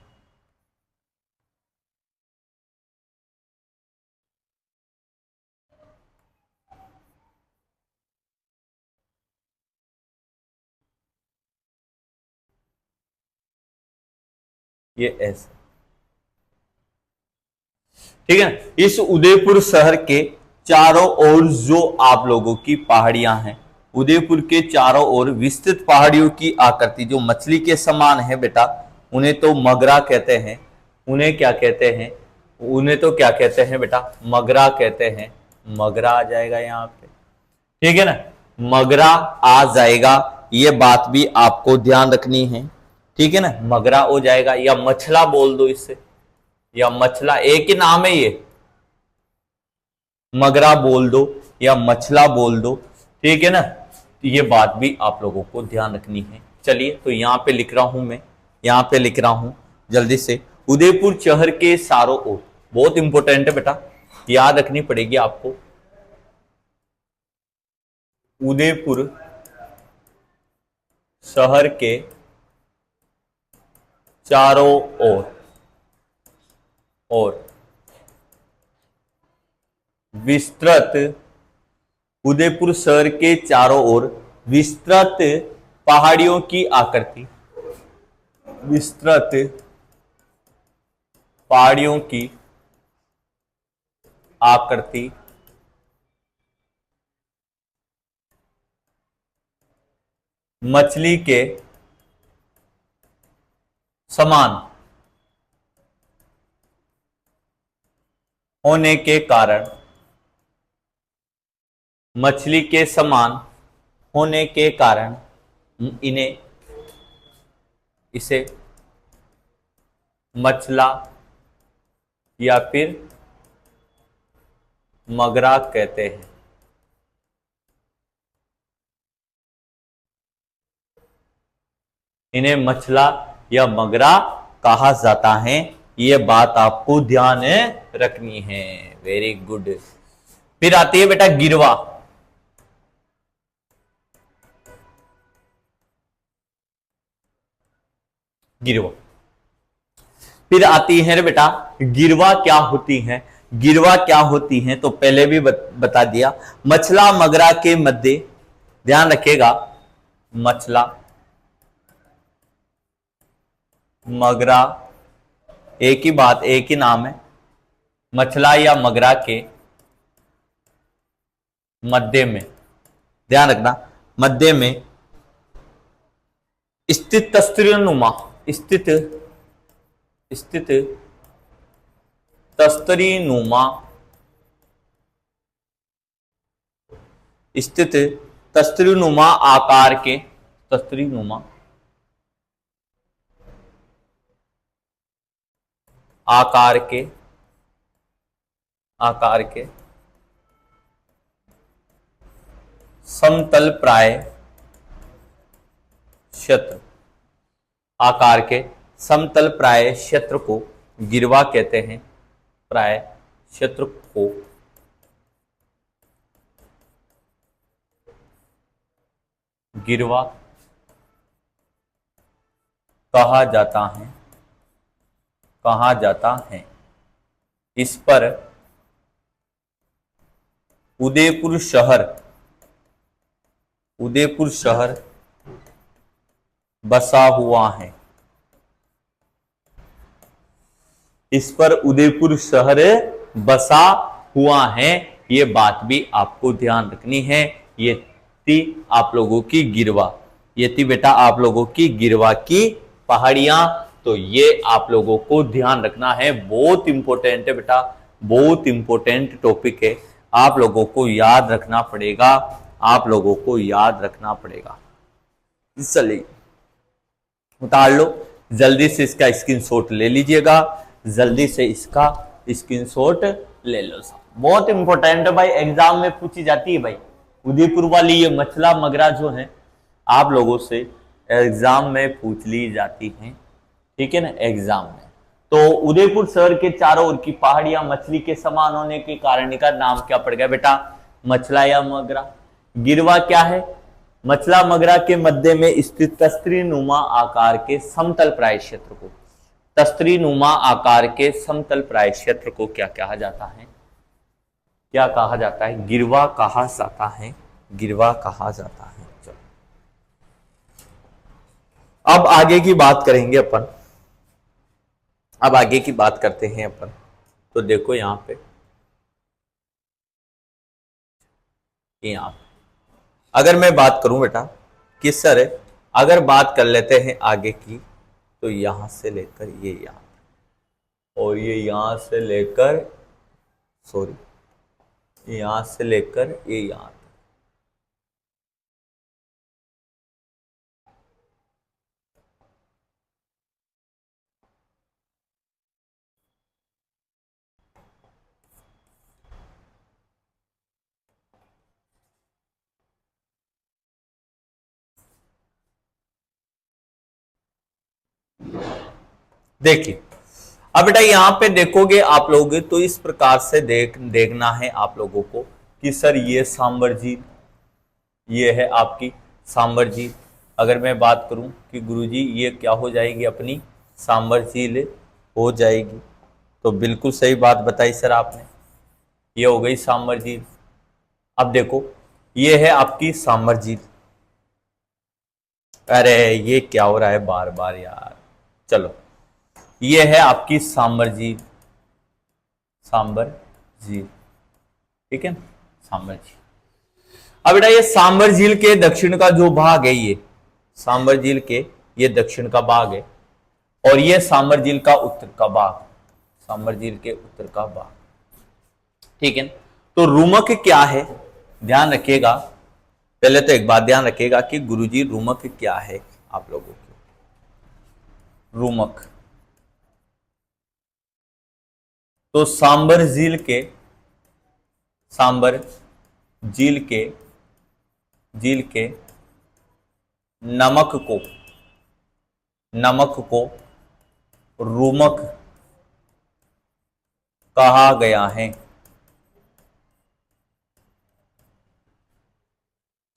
ये ऐसे, ठीक है ना। इस उदयपुर शहर के चारों ओर जो आप लोगों की पहाड़ियां हैं, उदयपुर के चारों ओर विस्तृत पहाड़ियों की आकृति जो मछली के समान है बेटा, उन्हें तो मगरा कहते हैं, उन्हें क्या कहते हैं, उन्हें तो क्या कहते हैं बेटा, मगरा कहते हैं। मगरा आ जाएगा यहाँ पे, ठीक है ना, मगरा आ जाएगा, ये बात भी आपको ध्यान रखनी है, ठीक है ना, मगरा हो जाएगा, या मछला बोल दो इससे, या मछला, एक ही नाम है ये, मगरा बोल दो या मछला बोल दो, ठीक है ना। तो ये बात भी आप लोगों को ध्यान रखनी है। चलिए तो यहां पे लिख रहा हूं मैं, यहां पे लिख रहा हूं जल्दी से, उदयपुर शहर के चारों ओर, बहुत इंपॉर्टेंट है बेटा, याद रखनी पड़ेगी आपको, उदयपुर शहर के चारों ओर और विस्तृत, उदयपुर शहर के चारों ओर विस्तृत पहाड़ियों की आकृति, विस्तृत पहाड़ियों की आकृति मछली के समान होने के कारण, मछली के समान होने के कारण इन्हें, इसे मछला या फिर मगरा कहते हैं। इन्हें मछला या मगरा कहा जाता है, ये बात आपको ध्यान रखनी है। Very good. फिर आती है बेटा गिरवा, गिरवा, फिर आती है बेटा गिरवा क्या होती है, गिरवा क्या होती है, तो पहले भी बता दिया, मछला मगरा के मध्य, ध्यान रखिएगा, मछला, मगरा, एक ही बात, एक ही नाम है। मछला या मगरा के मध्य में, ध्यान रखना, मध्य में स्थित तस्तरीनुमा, स्थित स्थित तस्तरीनुमा, स्थित तस्तरीनुमा आकार के, तस्तरीनुमा आकार के, आकार के समतल प्राय क्षेत्र, आकार के समतल प्राय क्षेत्र को गिरवा कहते हैं। प्राय क्षेत्र को गिरवा कहा जाता है, कहा जाता है। इस पर उदयपुर शहर, उदयपुर शहर बसा हुआ है। इस पर उदयपुर शहर बसा हुआ है, ये बात भी आपको ध्यान रखनी है। ये थी आप लोगों की गिरवा, ये थी बेटा आप लोगों की गिरवा की पहाड़ियां। तो ये आप लोगों को ध्यान रखना है, बहुत इंपॉर्टेंट है बेटा, बहुत इंपॉर्टेंट टॉपिक है, आप लोगों को याद रखना पड़ेगा, आप लोगों को याद रखना पड़ेगा। चलिए उतार लो, जल्दी से इसका स्क्रीनशॉट ले लीजिएगा, जल्दी से इसका स्क्रीनशॉट ले लो। बहुत इंपॉर्टेंट है भाई, एग्जाम में पूछी जाती है भाई। उदयपुर वाली ये मछला मगरा जो है आप लोगों से एग्जाम में पूछ ली जाती हैं, ठीक है ना, एग्जाम में। तो उदयपुर शहर के चारों ओर की पहाड़ियां मछली के समान होने के कारण इनका नाम क्या पड़ गया बेटा, मछला या मगरा। गिरवा क्या है, मछला मगरा के मध्य में स्थित तस्तरीनुमा आकार के समतल प्राय क्षेत्र को, तस्तरीनुमा आकार के समतल प्राय क्षेत्र को क्या कहा जाता है, क्या कहा जाता है, गिरवा कहा जाता है, गिरवा कहा जाता है। चलो अब आगे की बात करेंगे अपन, अब आगे की बात करते हैं अपन। तो देखो यहां पे, यहां अगर मैं बात करूं बेटा कि सर अगर बात कर लेते हैं आगे की, तो यहां से लेकर ये यहां और ये यहां से लेकर, सॉरी, यहां से लेकर ये यहां, देखिए अब बेटा यहां पे देखोगे आप लोग तो इस प्रकार से देखना है आप लोगों को कि सर ये सांबर झील, ये है आपकी सांबर झील। अगर मैं बात करूं कि गुरुजी ये क्या हो जाएगी, अपनी सांबर झील हो जाएगी, तो बिल्कुल सही बात बताई सर आपने, ये हो गई सांबर झील। अब देखो ये है आपकी सांबर झील, अरे ये क्या हो रहा है बार बार यार, चलो ये है आपकी सांबर झील, सांबर झील, ठीक है, सांबर झील। अब बेटा ये सांबर झील के दक्षिण का जो भाग है, ये सांबर झील के ये दक्षिण का भाग है, और ये सांबर झील का उत्तर का भाग, सांबर झील के उत्तर का भाग, ठीक है। तो रुमक क्या है, ध्यान रखिएगा, पहले तो एक बात ध्यान रखिएगा कि गुरुजी रुमक क्या है आप लोगों की, रुमक तो सांबर झील के, सांबर झील के, झील के नमक को, नमक को रुमक कहा गया है।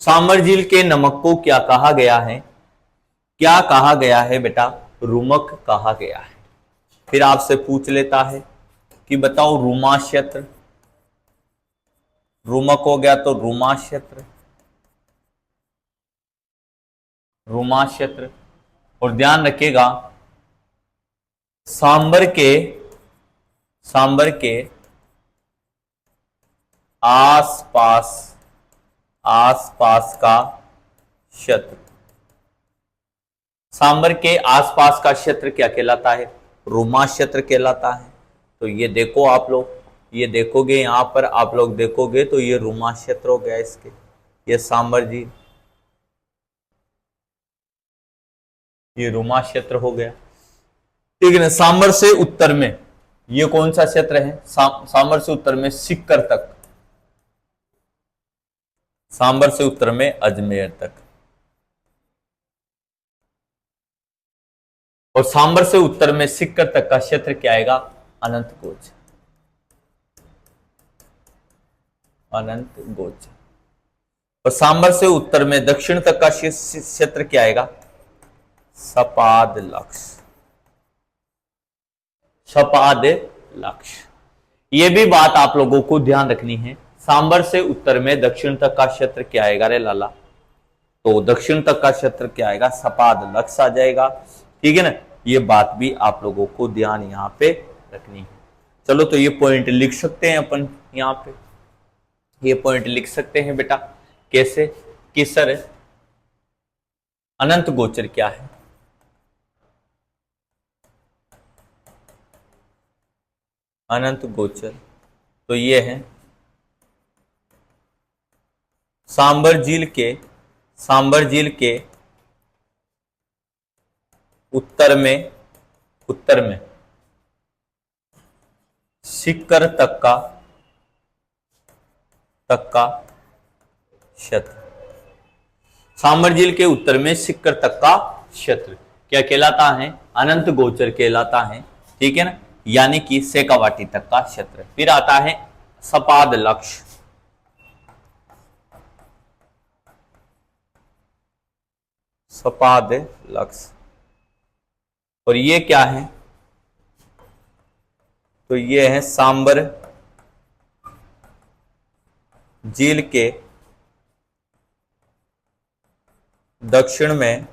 सांबर झील के नमक को क्या कहा गया है, क्या कहा गया है बेटा, रुमक कहा गया है। फिर आपसे पूछ लेता है कि बताओ रुमा क्षेत्र, रुमक हो गया तो रुमा क्षेत्र, रोमा क्षेत्र। और ध्यान रखिएगा सांबर के आसपास आसपास का क्षेत्र। सांबर के आसपास का क्षेत्र क्या कहलाता है? रोमा क्षेत्र कहलाता है। तो ये देखो आप लोग, ये देखोगे यहां पर आप लोग देखोगे तो ये रोमा क्षेत्र हो गया इसके, ये सांबर जी, ये रोमा क्षेत्र हो गया, ठीक है ना। सांबर से उत्तर में ये कौन सा क्षेत्र है? सांबर से उत्तर में सिक्कर तक, सांबर से उत्तर में अजमेर तक, और सांबर से उत्तर में सिक्कर तक का क्षेत्र क्या आएगा? अनंत गोच, अनंत गोच। और सांबर से उत्तर में दक्षिण तक का क्षेत्र क्या आएगा? सपाद लक्ष्य, सपाद लक्ष्य। ये भी बात आप लोगों को ध्यान रखनी है। सांबर से उत्तर में दक्षिण तक का क्षेत्र क्या आएगा रे लाला? तो दक्षिण तक का क्षेत्र क्या आएगा? सपाद लक्ष्य आ जाएगा, ठीक है ना। ये बात भी आप लोगों को ध्यान यहां पे रखनी है। चलो तो ये पॉइंट लिख सकते हैं अपन यहां पे, ये पॉइंट लिख सकते हैं बेटा। कैसे? कि सर अनंत गोचर क्या है? अनंत गोचर तो ये है सांबर झील के उत्तर में सिक्कर तक का क्षेत्र। सांबर झील के उत्तर में सिक्कर तक का क्षेत्र क्या कहलाता है? अनंत गोचर कहलाता है, ठीक है ना। यानी कि शेखावाटी तक का क्षेत्र। फिर आता है सपाद लक्ष्य, सपाद लक्ष्य, और ये क्या है? तो ये है सांबर झील के दक्षिण में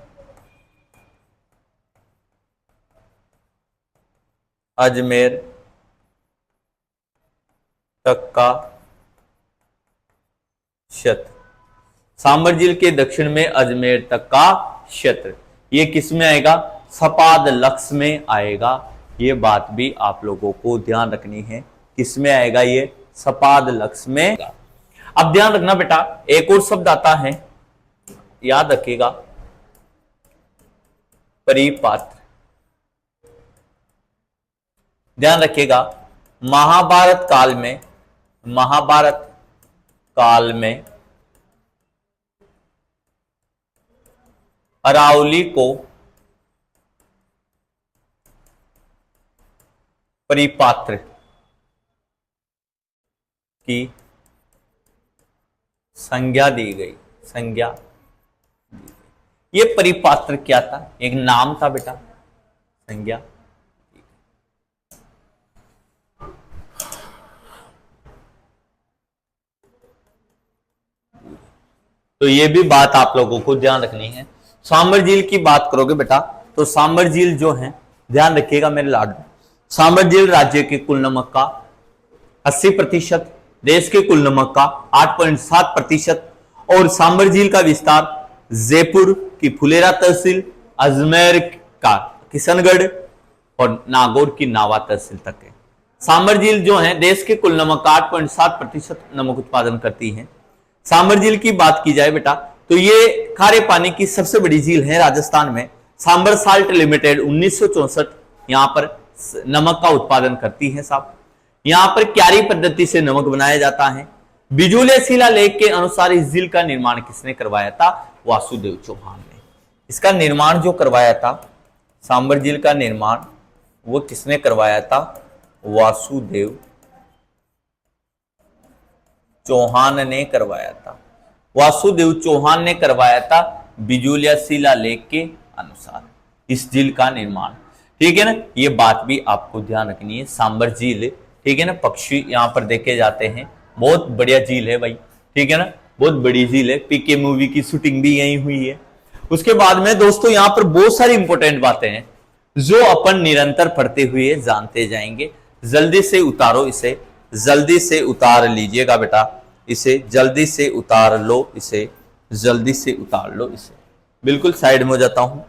अजमेर तक का क्षेत्र। सांबर झील के दक्षिण में अजमेर तक का क्षेत्र ये किस में आएगा? सपाद लक्ष्य में आएगा। ये बात भी आप लोगों को ध्यान रखनी है, किस में आएगा? ये सपाद लक्ष्य में। अब ध्यान रखना बेटा, एक और शब्द आता है, याद रखिएगा, परिपात्र। ध्यान रखिएगा, महाभारत काल में अरावली को परिपात्र की संज्ञा दी गई। ये परिपात्र क्या था? एक नाम था बेटा, संज्ञा। तो ये भी बात आप लोगों को ध्यान रखनी है। सांबर झील की बात करोगे बेटा तो सांबर झील जो है, ध्यान रखिएगा मेरे लाडू, सांबर झील राज्य के कुल नमक का 80%, देश के कुल नमक का 8.7%, और सांबर झील का विस्तार जयपुर की फुलेरा तहसील, अजमेर का किशनगढ़ और नागौर की नावा तहसील तक है। सांबर झील जो है देश के कुल नमक का 8.7% नमक उत्पादन करती है। सांबर झील की बात की जाए बेटा तो ये खारे पानी की सबसे बड़ी झील है राजस्थान में। सांबर साल्ट लिमिटेड 1964 यहां पर नमक का उत्पादन करती है साहब। यहां पर क्यारी पद्धति से नमक बनाया जाता है। बिजूलिया शिलालेख के अनुसार इस झील का निर्माण किसने करवाया था? वासुदेव चौहान ने। इसका निर्माण जो करवाया था, सांबर झील का निर्माण वो किसने करवाया था? वासुदेव चौहान ने करवाया था। वासुदेव चौहान ने करवाया था बिजूलिया शिलालेख के अनुसार इस झील का निर्माण, ठीक है ना। ये बात भी आपको ध्यान रखनी है। सांबर झील, ठीक है ना, पक्षी यहां पर देखे जाते हैं। बहुत बढ़िया झील है भाई, ठीक है ना, बहुत बड़ी झील है। पीके मूवी की शूटिंग भी यहीं हुई है। उसके बाद में दोस्तों यहां पर बहुत सारी इंपॉर्टेंट बातें हैं जो अपन निरंतर पढ़ते हुए जानते जाएंगे। जल्दी से उतारो इसे, जल्दी से उतार लीजिएगा बेटा, इसे जल्दी से उतार लो, इसे जल्दी से उतार लो इसे। बिल्कुल साइड में हो जाता हूं।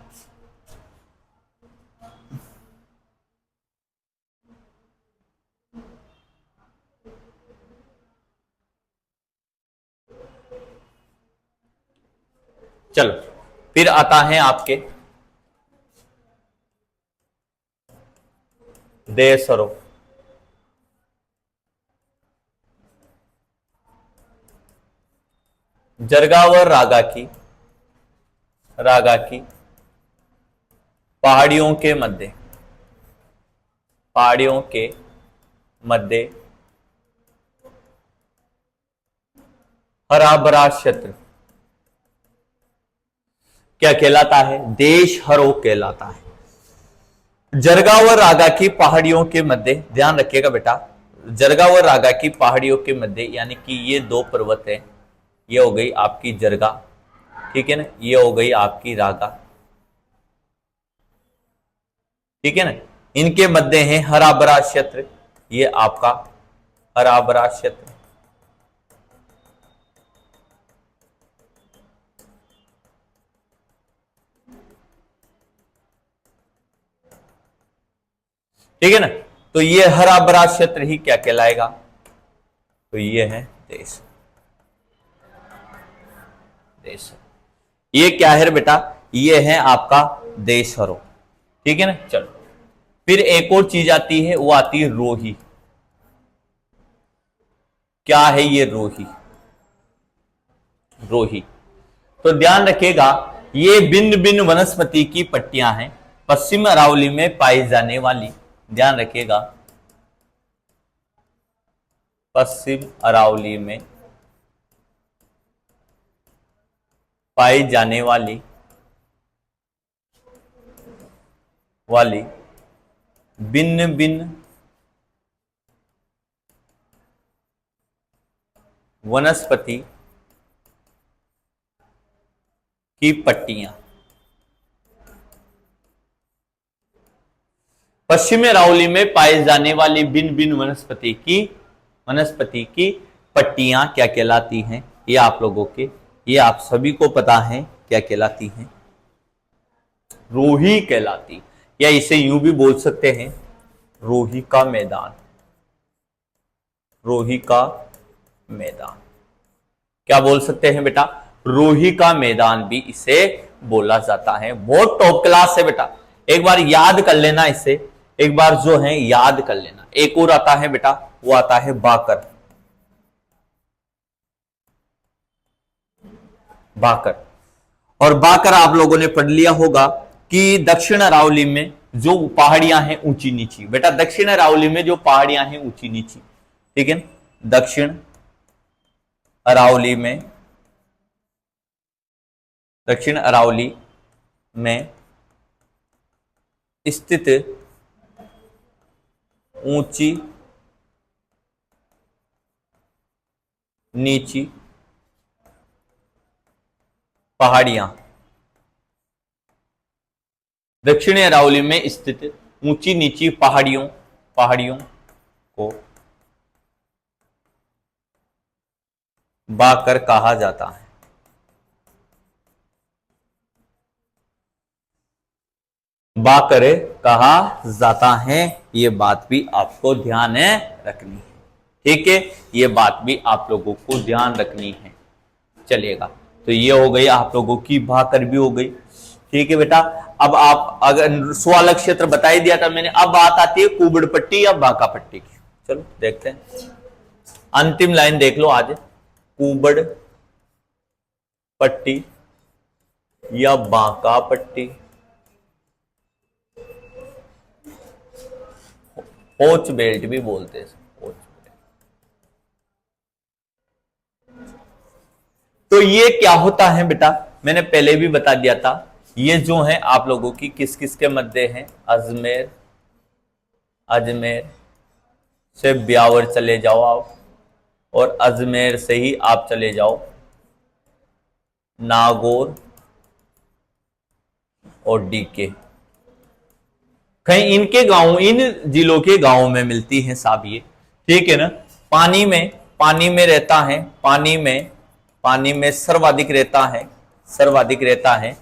चलो फिर आता है आपके देसरो। जरगावर रागा की पहाड़ियों के मध्य हरा भरा क्षेत्र क्या कहलाता है? देश हरो कहलाता है। जरगावर रागा की पहाड़ियों के मध्य, ध्यान रखिएगा बेटा, जरगावर रागा की पहाड़ियों के मध्य, यानी कि ये दो पर्वत है, ये हो गई आपकी जरगा, ठीक है ना, ये हो गई आपकी रागा, ठीक है ना, इनके मध्य है हरा भरा क्षेत्र, ये आपका हरा भरा क्षेत्र। ठीक है ना, तो ये हरा भरा क्षेत्र ही क्या कहलाएगा? तो ये है देश। ये क्या है बेटा? ये है आपका देश हरो, ठीक है ना। चलो फिर एक और चीज आती है, वो आती है रोही। क्या है ये रोही? रोही तो ध्यान रखिएगा, ये भिन्न भिन्न वनस्पति की पट्टियां हैं, पश्चिम अरावली में पाई जाने वाली, ध्यान रखिएगा, पश्चिम अरावली में पाई जाने वाली भिन्न भिन्न वनस्पति की पट्टियां, पश्चिमी अरावली में पाए जाने वाली भिन्न भिन्न वनस्पति की पट्टियां क्या कहलाती हैं? ये आप लोगों के, ये आप सभी को पता है क्या कहलाती हैं? रोही कहलाती, या इसे यूं भी बोल सकते हैं रोही का मैदान। रोही का मैदान क्या बोल सकते हैं बेटा? रोही का मैदान भी इसे बोला जाता है। बहुत टॉप क्लास है बेटा, एक बार याद कर लेना इसे, एक बार जो है याद कर लेना। एक और आता है बेटा, वो आता है बाकर। और बाकर आप लोगों ने पढ़ लिया होगा कि दक्षिण अरावली में जो पहाड़ियां हैं ऊंची नीची, बेटा दक्षिण अरावली में जो पहाड़ियां हैं ऊंची नीची, ठीक है, दक्षिण अरावली में स्थित ऊंची नीची पहाड़ियां, दक्षिणी अरावली में स्थित ऊंची नीची पहाड़ियों को बाकर कहा जाता है। बाकर कहा जाता है, ये बात भी आपको ध्यान रखनी है, ठीक है, ये बात भी आप लोगों को ध्यान रखनी है। चलिएगा, तो ये हो गई आप लोगों की, भाकर भी हो गई, ठीक है बेटा। अब आप अगर सवाल क्षेत्र बता ही दिया था मैंने, अब बात आती है कुबड़ पट्टी या बांका पट्टी की। चलो देखते हैं, अंतिम लाइन देख लो आज, कुबड़ पट्टी या बांका पट्टी, पोच बेल्ट भी बोलते हैं, पोच बेल्ट। तो ये क्या होता है बेटा, मैंने पहले भी बता दिया था, ये जो है आप लोगों की किस किस के मध्य है? अजमेर से ब्यावर चले जाओ आप, और अजमेर से ही आप चले जाओ नागौर, और डीके। कहीं इनके गांव, इन जिलों के गांवों में मिलती हैं साहब ये, ठीक है ना। पानी में रहता है, पानी में सर्वाधिक रहता है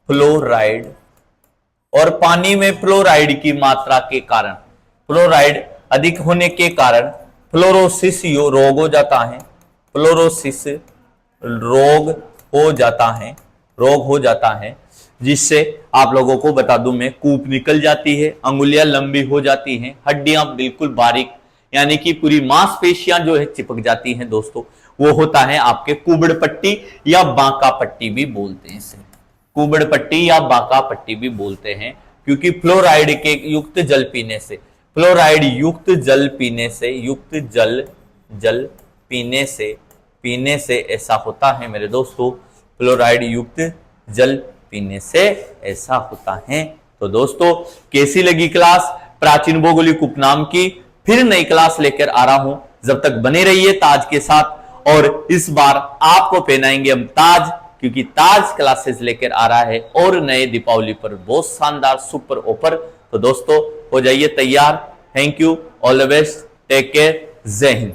फ्लोराइड। और पानी में फ्लोराइड की मात्रा के कारण, फ्लोराइड अधिक होने के कारण फ्लोरोसिस रोग हो जाता है, फ्लोरोसिस रोग हो जाता है, जिससे आप लोगों को बता दूं मैं, कूप निकल जाती है, अंगुलियां लंबी हो जाती हैं, हड्डियां बिल्कुल बारीक यानी कि पूरी मांसपेशियां जो है चिपक जाती हैं दोस्तों। वो होता है आपके कुबड़ पट्टी या बांका पट्टी भी बोलते हैं इसे, कुबड़ पट्टी या बांका पट्टी भी बोलते हैं, क्योंकि फ्लोराइड के युक्त जल पीने से, फ्लोराइड युक्त जल पीने से ऐसा होता है मेरे दोस्तों, फ्लोराइड युक्त जल पीने से ऐसा होता है। तो दोस्तों कैसी लगी क्लास प्राचीन भौगोलिक उपनाम की? फिर नई क्लास लेकर आ रहा हूं, जब तक बने रहिए ताज के साथ। और इस बार आपको पहनाएंगे हम ताज, क्योंकि ताज क्लासेस लेकर आ रहा है और नए दीपावली पर बहुत शानदार सुपर ऑफर। तो दोस्तों हो जाइए तैयार। Thank you, all the best, take care, जय हिंद।